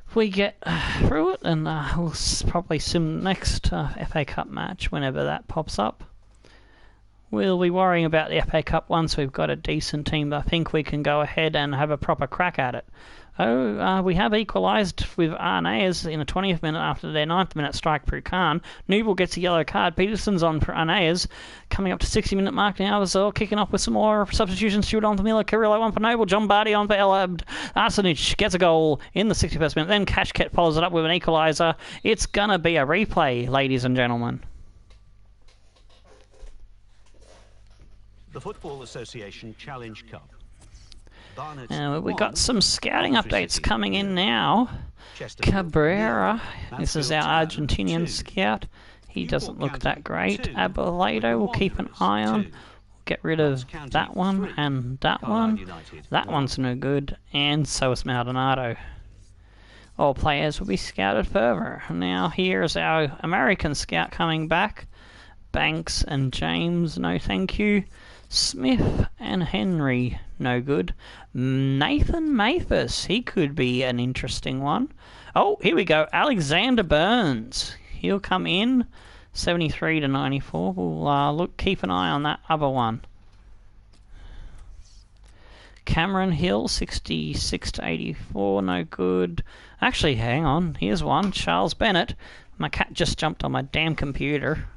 If we get through it, then we'll probably sim next FA Cup match whenever that pops up. We'll be worrying about the FA Cup once we've got a decent team, but I think we can go ahead and have a proper crack at it. We have equalised with Arnaez in the 20th minute after their 9th minute strike through Khan. Newport gets a yellow card. Peterson's on for Arnaez. Coming up to 60-minute mark now. Azor kicking off with some more substitutions. Stewart on for Miller. Carrillo on for Noble. John Barty on for Elabd. Arsenic gets a goal in the 61st minute. Then Cashket follows it up with an equaliser. It's going to be a replay, ladies and gentlemen. The Football Association Challenge Cup. We've got some scouting updates coming in now. Cabrera, this is our Argentinian scout. He doesn't look that great. Abueledo we'll keep an eye on. We'll get rid of that one and that one. That one's no good, and so is Maldonado. All players will be scouted further. Now here's our American scout coming back. Banks and James, no thank you. Smith and Henry, no good. Nathan Mathis, he could be an interesting one. Oh, here we go. Alexander Burns. He'll come in, 73 to 94. We'll keep an eye on that other one. Cameron Hill, 66 to 84, no good. Actually, hang on. Here's one. Charles Bennett. My cat just jumped on my damn computer.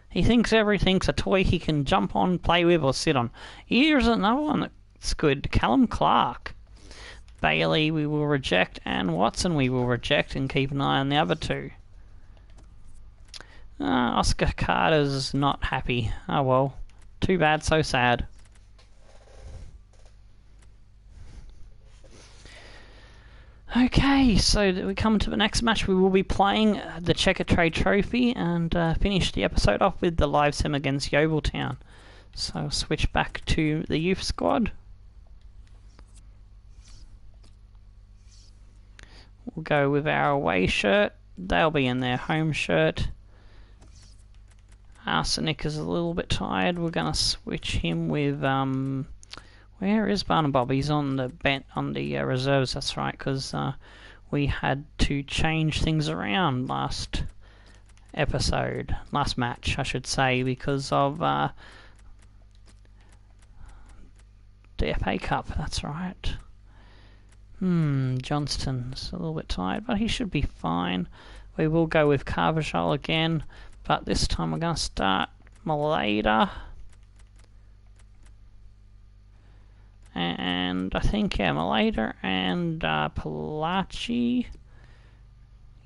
He thinks everything's a toy he can jump on, play with, or sit on. Here's another one that's good. Callum Clark. Bailey we will reject, and Watson we will reject, and keep an eye on the other two. Oscar Carter's not happy. Oh well. Too bad, so sad. Okay, so we come to the next match. We will be playing the Checker Trade Trophy and finish the episode off with the live sim against Yeoviltown. So I'll switch back to the youth squad. We'll go with our away shirt. They'll be in their home shirt. Arsenic is a little bit tired. We're going to switch him with... where is Barnum Bob? He's on the reserves, that's right, because we had to change things around last match, I should say, because of the FA Cup, that's right. Johnston's a little bit tired, but he should be fine. We will go with Carvajal again, but this time we're going to start Maleda. And I think, Maleda and Palaci.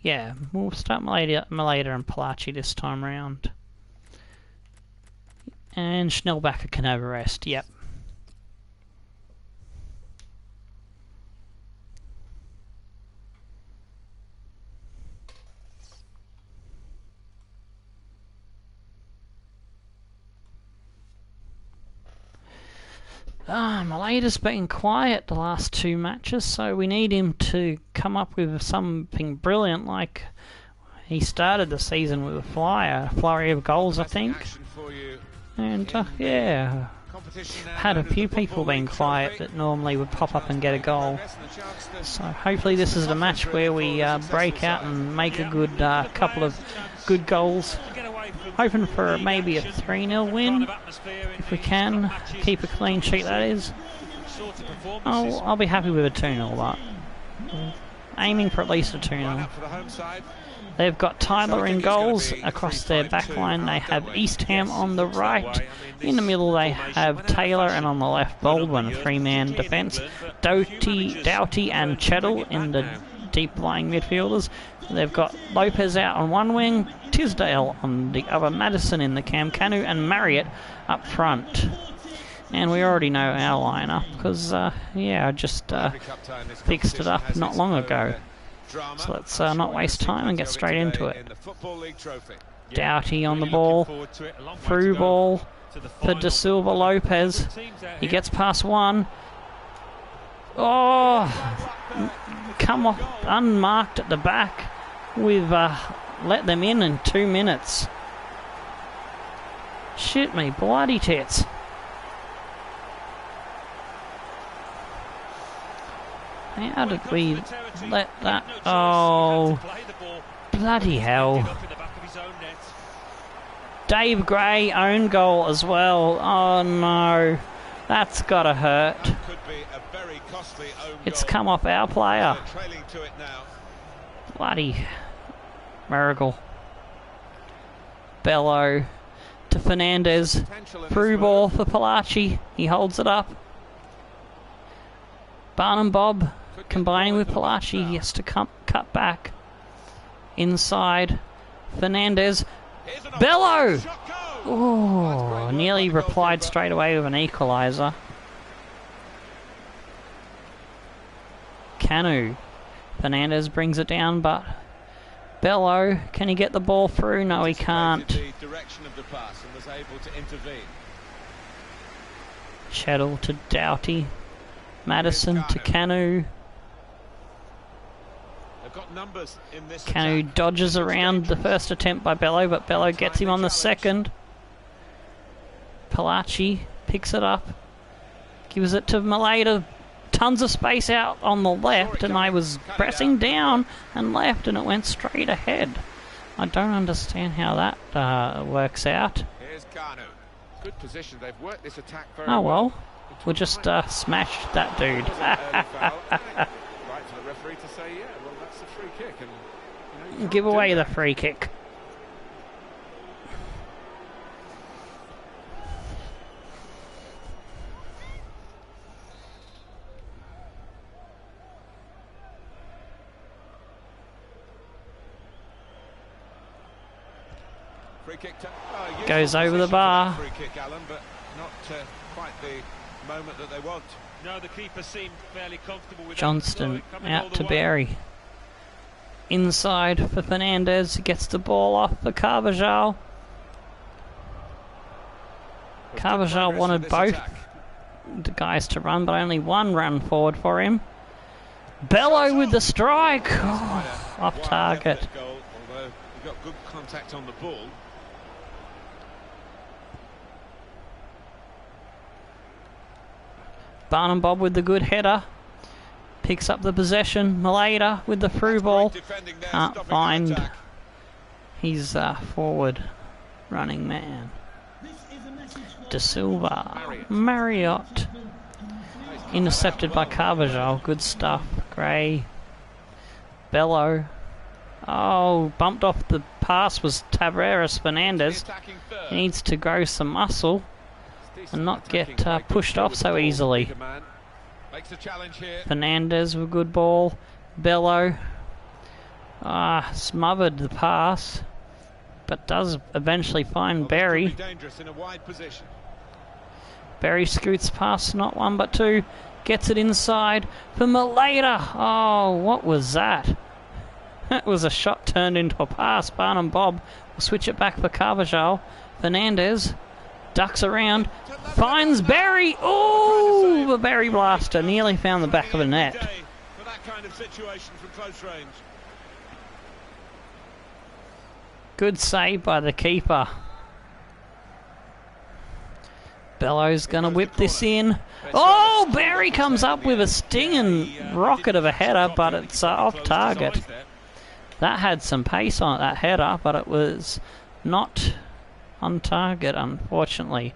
Yeah, we'll start Maleda and Palaci this time round. And Schnellbacher can have a rest, yep. Maleda's been quiet the last two matches, so we need him to come up with something brilliant, like he started the season with a flurry of goals, I think. And yeah, had a few people being quiet that normally would pop up and get a goal. So hopefully this is the match where we break out and make a good couple of good goals. Hoping for maybe a 3-0 win, if we can. Keep a clean sheet, that is. I'll be happy with a 2-0, but aiming for at least a 2-0. They've got Tyler in goals. Across their backline they have Eastham on the right. In the middle they have Taylor, and on the left Baldwin. 3-man defence. Doughty and Cheddle in the deep-lying midfielders. They've got Lopez out on one wing, Tisdale on the other, Madison in the cam, Canu and Marriott up front. And we already know our lineup because, I just fixed it up not long ago. So let's not waste time and get straight into it. Doughty on the ball, through ball for De Silva Lopez. He gets past one. Oh, come off unmarked at the back. We've let them in 2 minutes. Shit me, bloody tits. How did we let that... Oh, bloody hell. Dave Gray, own goal as well. Oh no, that's gotta hurt. It's come off our player. Bloody miracle. Bello to Fernandez. Through ball for Palaci. He holds it up. Barnum Bob combining with Palaci. He has to cut back. Inside. Fernandez. Bello! Oh, nearly replied straight away with an equaliser. Canu. Fernandez brings it down, but Bello, can he get the ball through? No, he can't. Cheddle to Doughty. Madison to Canu. Canu dodges around the first attempt by Bello, but Bello gets him on the second. Palaci picks it up. Gives it to Maleda. Tons of space out on the left, and I was pressing down and left, and it went straight ahead. I don't understand how that works out. Good position. They've worked this attack very oh well, we'll just smash that dude. Right for the referee to say, yeah, well, that's a free kick, and you give away the free kick. Goes over the bar. Free kick, Alan, but not quite the moment that they want. No, the keeper seemed fairly comfortable with Johnston that. Coming all out the to way. Berry. Inside for Fernandez. He gets the ball off for Carvajal. Carvajal wanted both the guys to run, but only one ran forward for him. Bello with the strike. Oh, off target. Goal, although he got good contact on the ball. Barnum Bob with the good header. Picks up the possession. Maleda with the through ball. Can't find his forward running man. De Silva. Marriott. Intercepted by Carvajal. Good stuff. Gray. Bello. Oh, bumped off the pass was Tavares Fernandez. He needs to grow some muscle and not get pushed off so easily. Fernandez with a good ball. Bello smothered the pass, but does eventually find Berry. Berry scoots past not one but two. Gets it inside for Maleda. Oh, what was that? That was a shot turned into a pass. Barnum Bob will switch it back for Carvajal. Fernandez ducks around, finds Berry. Oh, the Berry blaster nearly found the back of the net. For that kind of situation from close range. Good save by the keeper. Bello's gonna whip this in. Oh, Berry comes up with a stinging rocket of a header, but it's off target. That had some pace on it, that header, but it was not on target, unfortunately.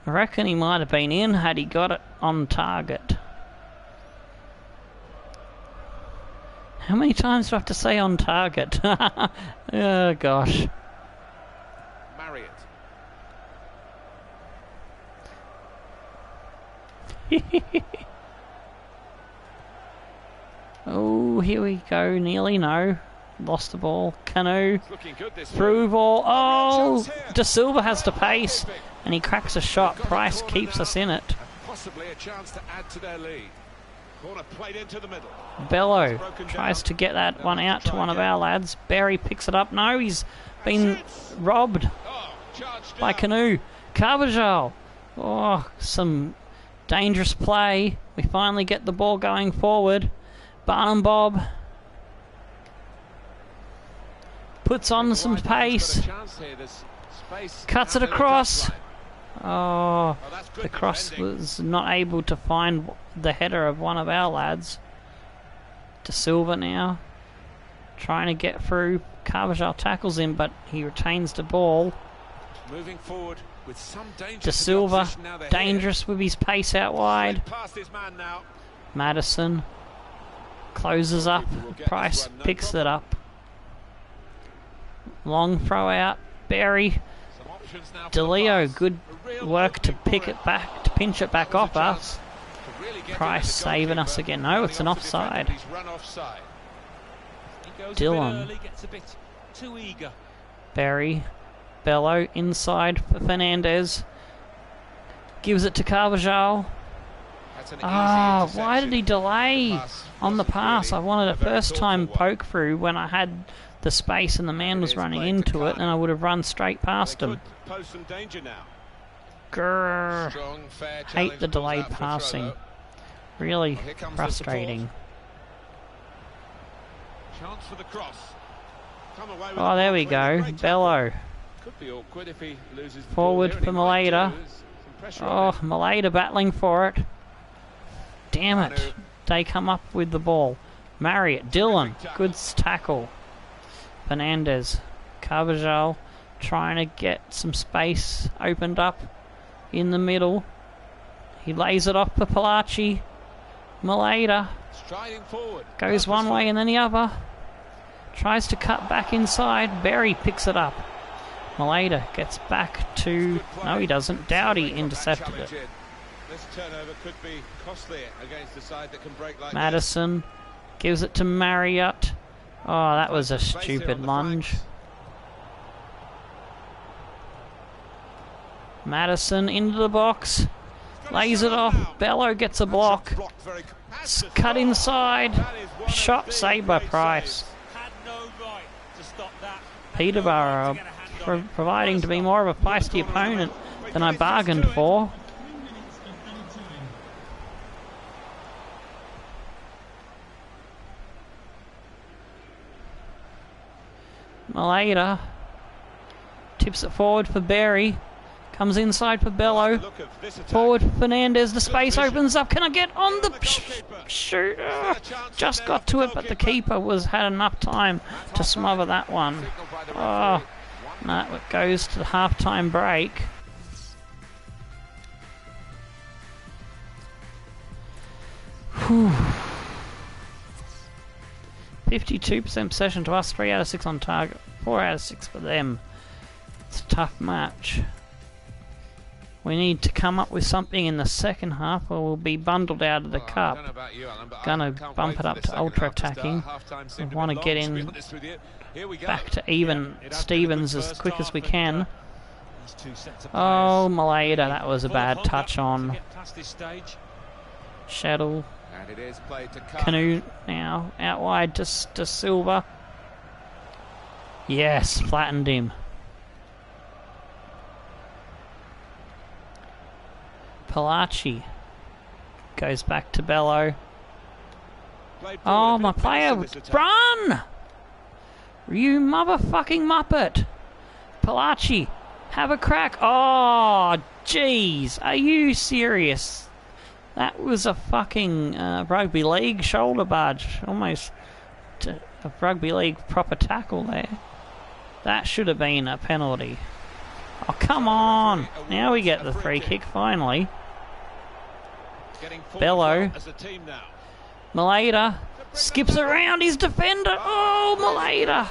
I reckon he might have been in had he got it on target. How many times do I have to say on target? Oh, gosh. Marriott. Oh, here we go. Nearly no. Lost the ball. Canoe. Through ball. Oh, De Silva has the pace. And he cracks a shot. Price keeps us in it. Possibly a chance to add to their lead. Corner played into the middle. Bello tries to get that one out to one of our lads. Berry picks it up. No, he's been robbed by Canoe. Carvajal. Oh, some dangerous play. We finally get the ball going forward. Barnum Bob puts on some pace. Cuts it across. Oh, the cross was not able to find the header of one of our lads. De Silva now trying to get through. Carvajal tackles him, but he retains the ball. Moving forward with some danger. De Silva dangerous with his pace out wide. Past his man now. Madison closes up. Price picks it up. Long throw out. Berry. DeLeo, good work to pick it back, to pinch it back off us. Price saving us again. No, it's an offside. Dillon. Berry. Bello inside for Fernandez. Gives it to Carvajal. Why did he delay on the pass? I wanted a first time poke through when I had the space and the man was running into it, and I would have run straight past him. Grrr. Hate the delayed passing. Really frustrating. Oh, there we go. Bello. Forward for Maleda. Oh, Maleda battling for it. Damn it. They come up with the ball. Marriott. Dillon. Good tackle. Fernandez. Carvajal trying to get some space opened up in the middle. He lays it off for Palaci. Maleda goes one way and then the other. Tries to cut back inside. Berry picks it up. Maleda gets back to... No, he doesn't. Dowdy intercepted it. Madison gives it to Marriott. Oh, that was a stupid lunge. Madison into the box. Lays it off. Bello gets a block. It's cut inside. Shot saved by Price. Peterborough providing to be more of a feisty opponent than I bargained for. Maleda tips it forward for Berry. Comes inside for Bello. Forward for Fernandez. The space opens up. Can I get on the shoot? Just got to it, but the keeper had enough time to smother that one. Oh, no, it goes to the half-time break. Whew. 52% possession to us, 3 out of 6 on target, 4 out of 6 for them. It's a tough match. We need to come up with something in the second half or we'll be bundled out of the cup. Gonna bump it up to ultra attacking. We want to get in back to even Stevens as quick as we can. Oh, Maleda, that was a bad touch on. Shadow. Canoe now out wide to Silva. Yes, flattened him. Palachi goes back to Bello. Oh, my player, run! You motherfucking muppet! Palachi, have a crack. Oh, jeez, are you serious? That was a fucking rugby league shoulder barge, almost a rugby league proper tackle there. That should have been a penalty. Oh, come on! Now we get the free kick, finally. Bello. Maleda skips around his defender. Oh, Maleda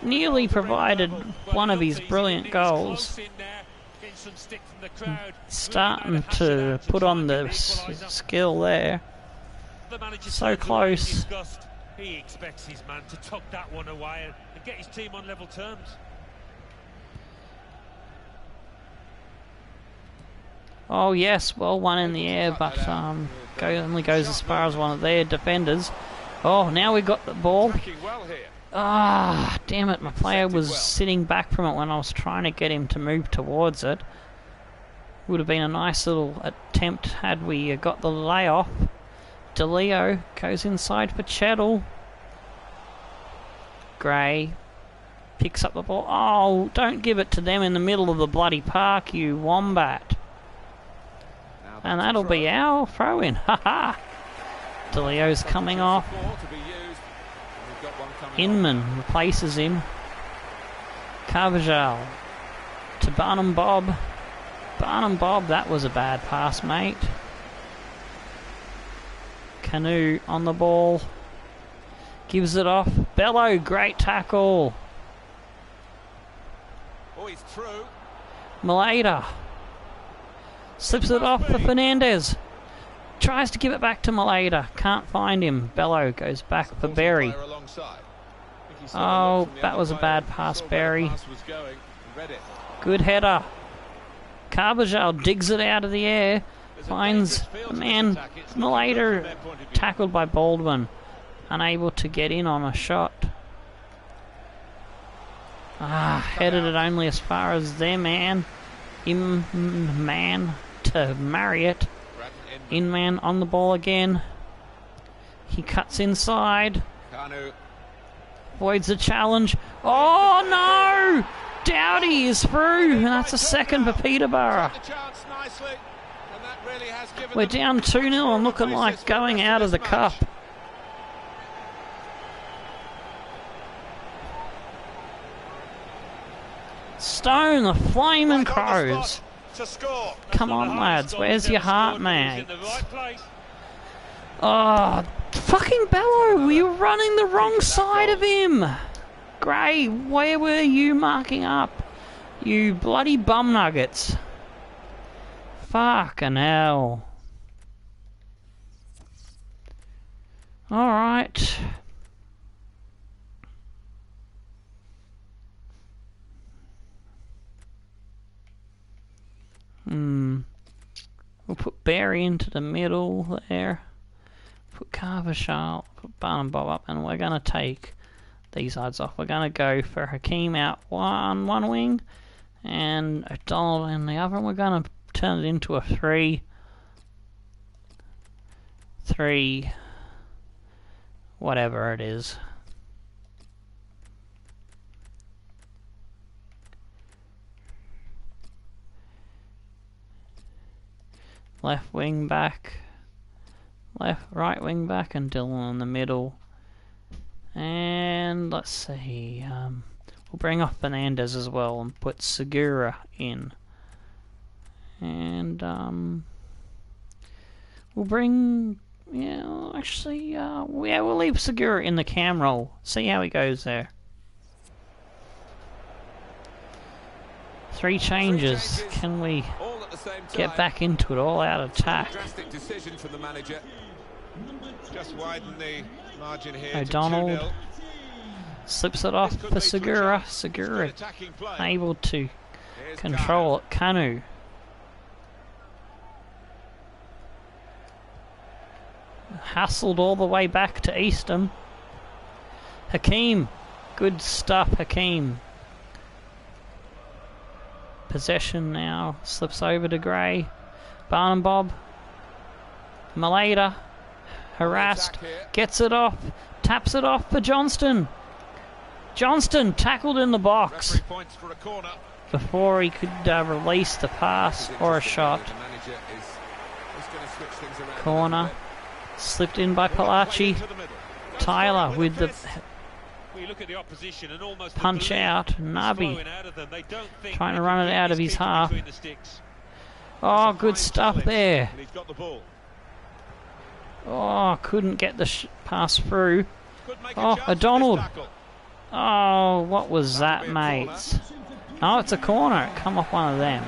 nearly provided one of his brilliant goals. Starting to put on the skill there. So close. He expects his man to tuck that one away and get his team on level terms. Oh yes, well, one in the air, but only goes as far as one of their defenders. Oh, now we got the ball. Ah, damn it, my player was sitting back from it when I was trying to get him to move towards it. Would have been a nice little attempt had we got the layoff. DeLeo goes inside for Chettle. Gray picks up the ball. Oh, don't give it to them in the middle of the bloody park, you wombat. And that'll be our throw-in. Ha-ha! DeLeo's coming off. Inman replaces him. Carvajal to Barnum Bob. Barnum Bob, that was a bad pass, mate. Canoe on the ball. Gives it off. Bello, great tackle. Oh, he's through. Maleda slips it off for Fernandez. Tries to give it back to Maleda. Can't find him. Bello goes back for Berry. Oh, that was a bad pass, Berry. Good header. Carvajal digs it out of the air. Finds the man. Maleda tackled by Baldwin. Unable to get in on a shot. Headed it only as far as their man. Man to Marriott. Inman on the ball again. He cuts inside. Avoids the challenge. Oh no! Dowdy is through, and that's a second for Peterborough. We're down 2-0 and looking like going out of the cup. Stone the Flaming Crows. Come on, lads. Where's your heart, man? Oh, fucking Bello. We were running the wrong side of him. Gray, where were you marking up? You bloody bum nuggets. Fucking hell. Alright. We'll put Barry into the middle there. Put Carvajal, put Barnum Bob up, and we're going to take these odds off. We're going to go for Hakeem out on one wing and O'Donnell in the other. And we're going to turn it into a 3-3, whatever it is. Left wing back, right wing back, and Dylan in the middle. And let's see, we'll bring off Fernandez as well and put Segura in. And we'll bring, we'll leave Segura in the cam role. See how he goes there. 3 changes. Can we get back into it? All out attack. Drastic decision from the manager. Just widen the margin here. O'Donnell slips it off for Segura. Segura able to control it. Kanu. Hustled all the way back to Eastham. Hakeem. Good stuff, Hakeem. Possession now. Slips over to Gray. Barnum Bob. Maleda. Harassed. Gets it off. Taps it off for Johnston. Johnston tackled in the box before he could release the pass or a shot. Corner. Slipped in by Palaci. Tyler with the punch out. Nabi trying to run it out of his half. Oh, good stuff there. Oh, couldn't get the pass through. Oh, O'Donnell. Oh, what was that, mates? Oh, it's a corner. It come off one of them.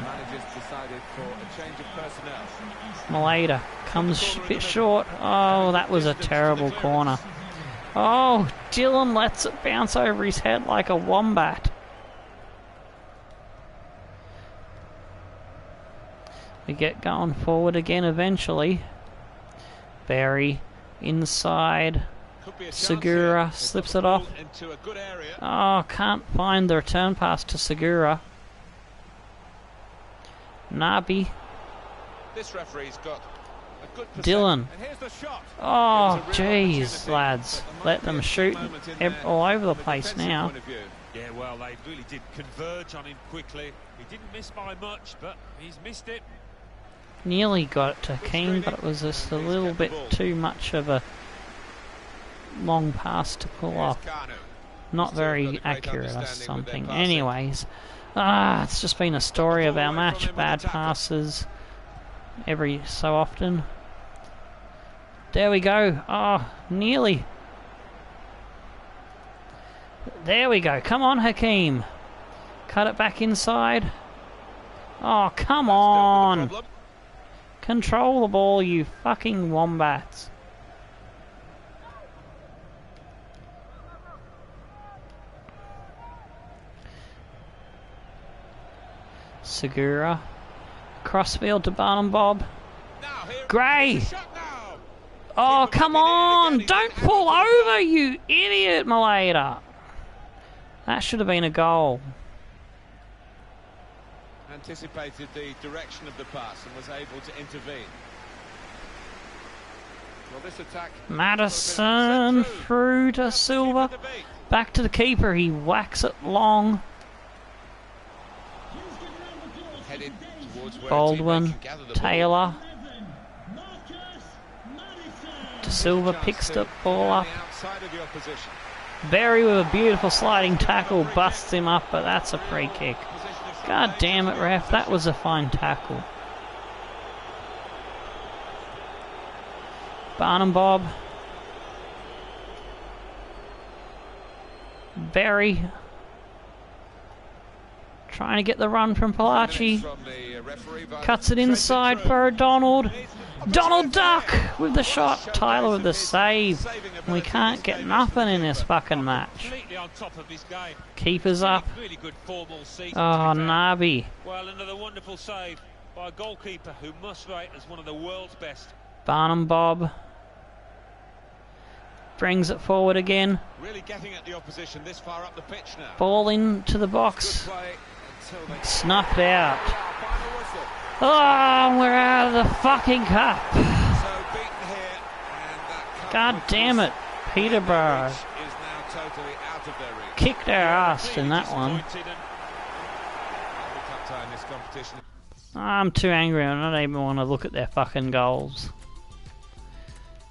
Maleda comes a bit short. Oh, that was a terrible corner. Oh, Dylan lets it bounce over his head like a wombat. We get going forward again eventually. Barry inside. Segura slips it off. Oh, can't find the return pass to Segura. Nabi. This referee's got a good Dylan. Oh, jeez, lads. Let them shoot all over the place now. Yeah, well, they really did converge on him quickly. He didn't miss by much, but he's missed it. Nearly got it to Keane, but it was just a little bit too much of a long pass to pull off. Not very accurate or something. Anyways, it's just been a story of our match. Bad passes every so often. There we go. Oh, nearly. There we go. Come on, Hakeem. Cut it back inside. Oh, come on. Control the ball, you fucking wombats. Segura. Crossfield to Barnum Bob. Gray. Oh, come on. Don't pull over, you idiot, Maleda. That should have been a goal. Anticipated the direction of the pass and was able to intervene. Well, this attack Madison through to Silva. Back to the keeper. He whacks it long. headed towards where Baldwin, Taylor. De Silva picks the ball up. Berry with a beautiful sliding tackle busts him up, but that's a free kick. God damn it, ref, that was a fine tackle. Barnum Bob. Berry trying to get the run from Palaci. Cuts it inside for Donald. Donald Duck with the shot. Tyler with the save. We can't get nothing in this fucking match. Keeper's up. Oh, Nabi. Well, another wonderful save. by a goalkeeper who must rate as one of the world's best. Barnum Bob brings it forward again. Really getting at the opposition this far up the pitch now. Ball into the Good box. play until they Snuffed out. final whistle. Oh, we're out of the fucking cup. So beaten here, and that God damn it. Peterborough is now totally out of their reach. kicked their ass in that one. Disappointed and Every cup tie in this competition. I'm too angry. I don't even want to look at their fucking goals.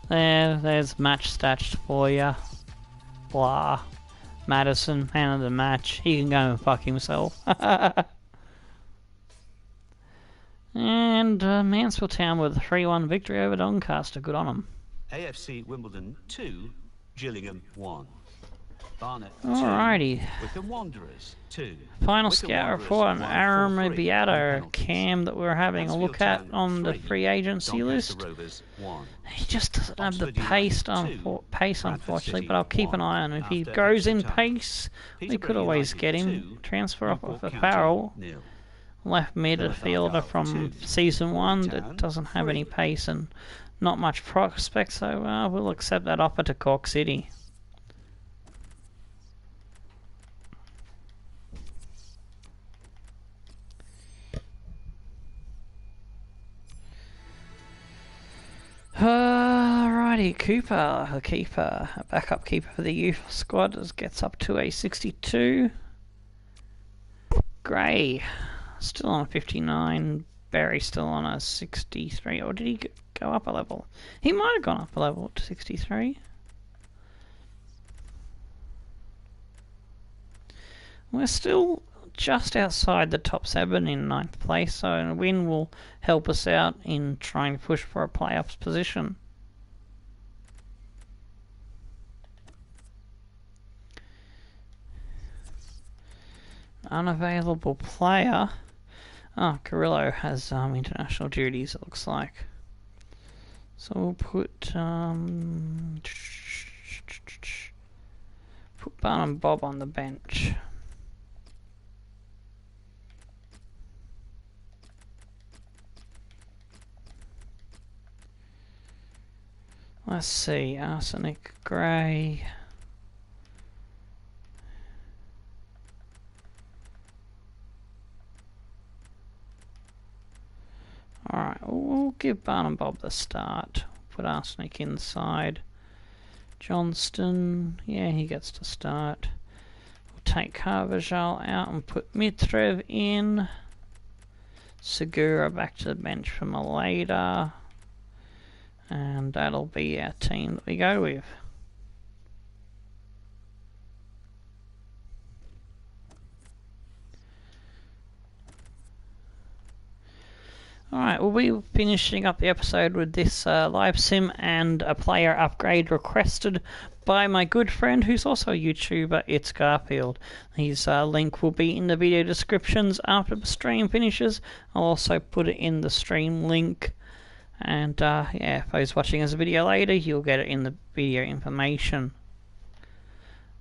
There's match stats for ya. Blah. Madison, man of the match. He can go and fuck himself. And Mansfield Town with a 3-1 victory over Doncaster. Good on them. AFC Wimbledon 2, Gillingham 1. Barnet 2, Alrighty. Wycombe Wanderers 2. Final Wycombe scout Wanderers report on won Aaron 4-3 on Beato, penalties. Cam that we're having a look Mansfield at Town on the 3, free agency Doncaster list. Rovers 1. He just doesn't have the Oxford pace, United 2, pace Bradford unfortunately, City but I'll keep an 1 eye on him. If he after grows in extra time. pace, we Peterborough could always United get him. 2, Transfer off Newport of a County Farrell, 0. left midfielder from 2, season 1 Town that doesn't have any 3. pace and not much prospect, so we'll accept that offer to Cork City. Alrighty, Cooper, a keeper, a backup keeper for the youth squad, gets up to a 62. Gray, still on 59. Barry still on a 63. Or did he go up a level? He might have gone up a level to 63. We're still just outside the top 7 in 9th place, so a win will help us out in trying to push for a playoffs position. Unavailable player. Oh, Carrillo has international duties, it looks like. So we'll put Barnum Bob on the bench. Let's see, Arsenic Grey. Alright, we'll give Barnum Bob the start. Put Arsenic inside. Johnston, yeah, he gets to start. We'll take Carvajal out and put Mitrev in. Segura back to the bench for Maleda. And that'll be our team that we go with. Alright, we'll be finishing up the episode with this live sim and a player upgrade requested by my good friend who's also a YouTuber, It's Garfield. His link will be in the video descriptions after the stream finishes. I'll also put it in the stream link. And yeah, for those watching as a video later, you'll get it in the video information.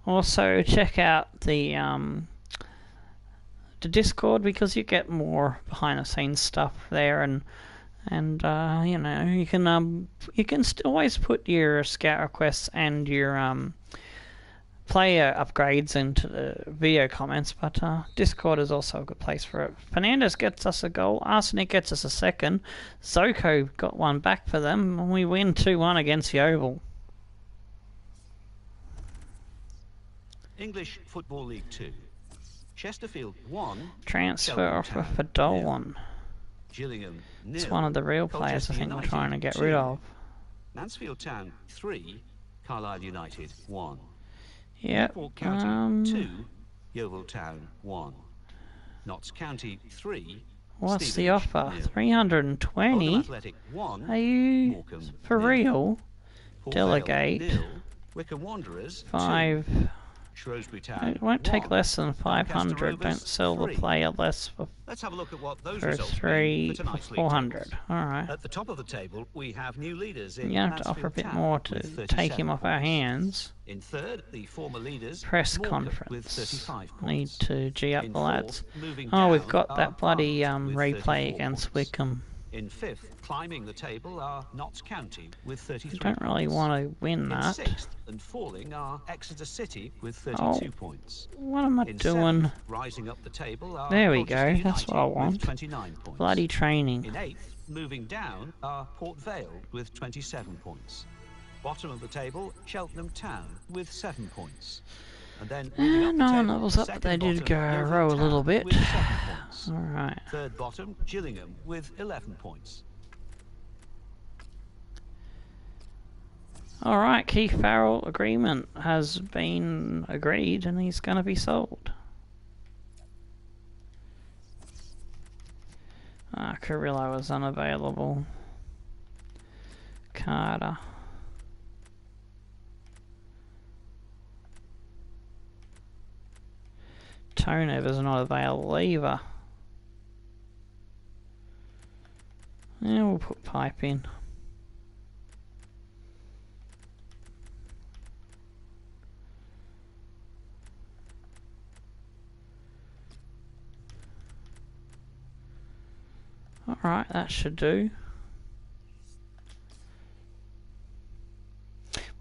Also, check out the Discord because you get more behind the scenes stuff there, and you know, you can always put your scout requests and your player upgrades into the video comments, but Discord is also a good place for it. Fernandez gets us a goal, Arsenic gets us a second, Zoko got one back for them, and we win 2-1 against the Oval. English Football League 2. Chesterfield 1. Transfer offer for Dolan. Gillingham 0. It's one of the real players I think we're trying to get rid of. Mansfield Town 3. Carlisle United 1. Yep. Newport County 2. Yeovil Town 1. Notts County 3. What's the Stevenage offer? 0. 320? Oldham Athletic 1. Are you Morecambe for 0. real? Hall Vale Delegate. 0. Wycombe Wanderers 2. 5. Shrewsbury Town. It won't take 1, less than Doncaster 500. Rovers, Don't sell the 3. player less for Let's have a look at what those 3 results mean for for tonight's league 400. tables. Alright. At the top of the table, we have new leaders in You have to offer a Mansfield bit Town more with to take him 37 off our points. hands. In third, the former leaders, Press Morecambe conference. with 35 points. Need to G up In the lads. fourth, moving Oh, we've down got are that bloody Parliament with replay 34 against points. Wickham. In fifth, climbing the table are Notts County with 33 I don't really points. want to win In that. sixth and falling are Exeter City with 32 points. What am I In doing? seventh, rising up the table are There we Colchester go, that's what I United want. with 29 points. Bloody training. In eighth, moving down are Port Vale with 27 points. Bottom of the table, Cheltenham Town with 7 points. And then moving up the No one table, levels up, but second they did bottom, go Yeovil row a Town little bit. with 7 points. Alright. Third bottom, Gillingham with 11 points. Alright, Keith Farrell agreement has been agreed and he's going to be sold. Carrillo was unavailable. Carter. Tonever's not available either. Yeah, we'll put Pipe in. Alright, that should do.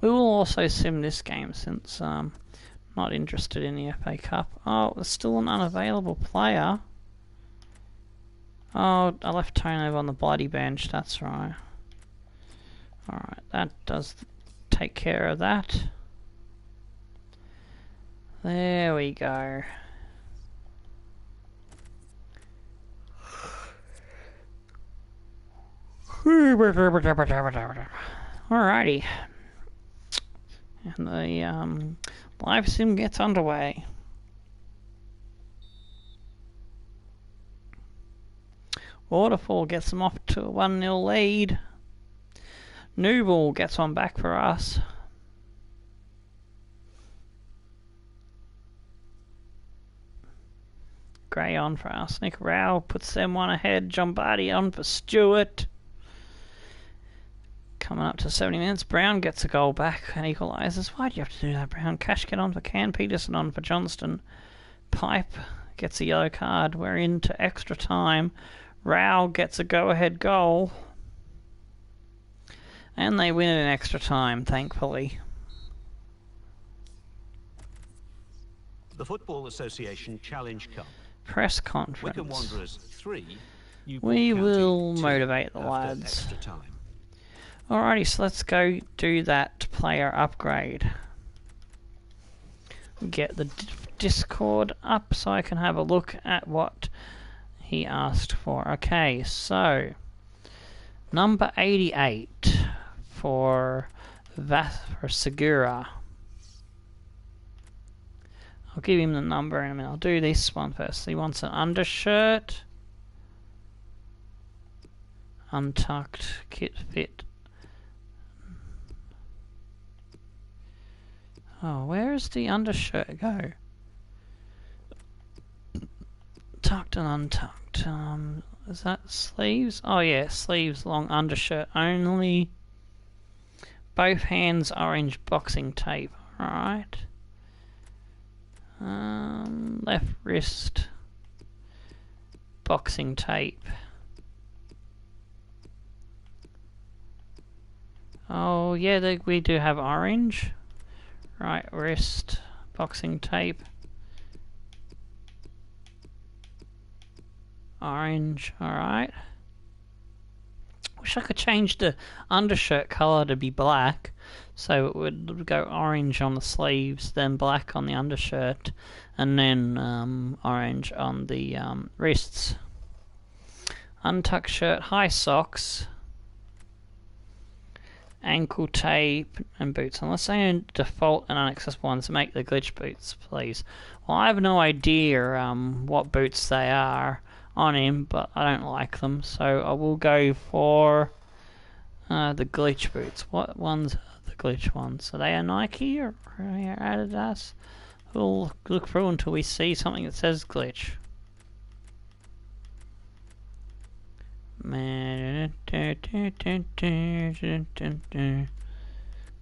We will also sim this game since not interested in the FA Cup. Oh, there's still an unavailable player. Oh, I left Tonever on the bloody bench, that's right. Alright, that does take care of that. There we go. Alrighty. And the live sim gets underway. Waterfall gets them off to a 1-0 lead. Newport gets one back for us. Gray on for us. Nick Rao puts them one ahead. John Barty on for Stewart. Coming up to 70 minutes. Brown gets a goal back and equalises. Why do you have to do that, Brown? Cashkin on for Can. Peterson on for Johnston. Pipe gets a yellow card. We're into extra time. Rao gets a go-ahead goal. And they win it in extra time, thankfully. The Football Association Challenge Cup. Press conference. Wycombe Wanderers 3. Newport We County will 2 motivate the after lads. extra time. Alrighty, so let's go do that player upgrade. Get the Discord up so I can have a look at what he asked for. Okay, so number 88 for Segura. I'll give him the number in a minute. I'll do this one first. He wants an undershirt, untucked, kit fit. Oh, where does the undershirt go? Tucked and untucked. Is that sleeves? Oh yeah, sleeves, long undershirt only. Both hands orange boxing tape. Alright. Left wrist boxing tape. Oh yeah, we do have orange. Right wrist boxing tape. Orange, alright. Wish I could change the undershirt colour to be black, so it would go orange on the sleeves, then black on the undershirt, and then orange on the wrists. Untucked shirt, high socks, ankle tape, and boots. Unless they own default and unaccessible ones, make the glitch boots, please. Well, I have no idea what boots they are on him, but I don't like them, so I will go for the glitch boots. What ones are the glitch ones? Are they a Nike or Adidas? We'll look through until we see something that says glitch.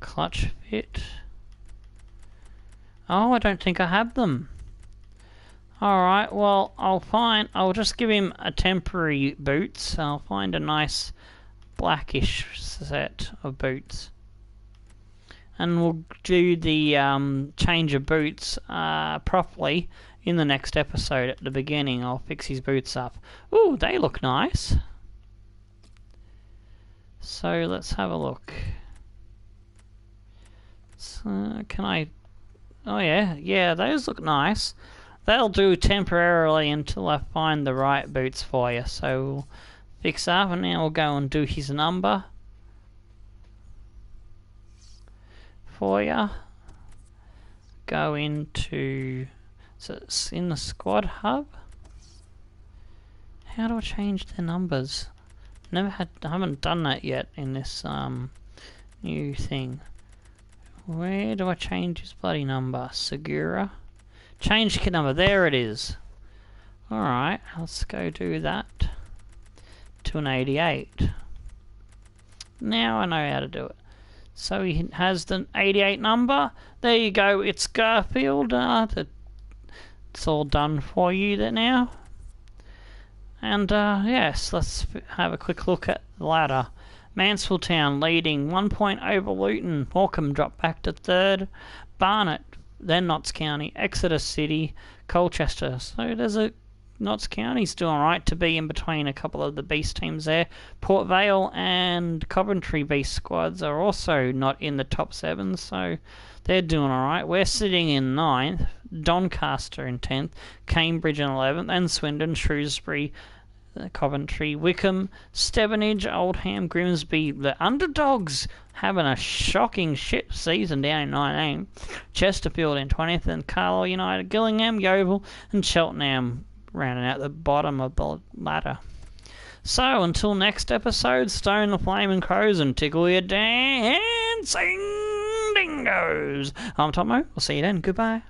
Clutch fit. Oh, I don't think I have them. Alright, well, I'll just give him a temporary boots. I'll find a nice blackish set of boots. And we'll do the change of boots properly in the next episode at the beginning. I'll fix his boots up. Ooh, they look nice. So let's have a look. So, can I... Oh yeah, those look nice. They'll do temporarily until I find the right boots for you. So we'll fix up, and now we'll go and do his number for you. Go into... So it's in the squad hub. How do I change their numbers? I haven't done that yet in this new thing. Where do I change his bloody number? Segura. Change kit number. There it is. Alright, let's go do that. To an 88. Now I know how to do it. So he has the 88 number. There you go. It's Garfield. It's all done for you there now. And yes, let's have a quick look at the ladder. Mansfield Town leading 1 point over Luton. Morecambe dropped back to third. Barnet, then Notts County, Exeter City, Colchester. So there's a Notts County's doing alright to be in between a couple of the beast teams there. Port Vale and Coventry beast squads are also not in the top 7, so they're doing alright. We're sitting in 9th, Doncaster in 10th, Cambridge in 11th, and Swindon, Shrewsbury, Coventry, Wickham, Stevenage, Oldham, Grimsby. The underdogs having a shocking shit season down in 19. Chesterfield in 20th, and Carlisle United, Gillingham, Yeovil, and Cheltenham rounding out the bottom of the ladder. So until next episode, stone the flaming crows and tickle your dancing dingoes. I'm Tomo. We'll see you then. Goodbye.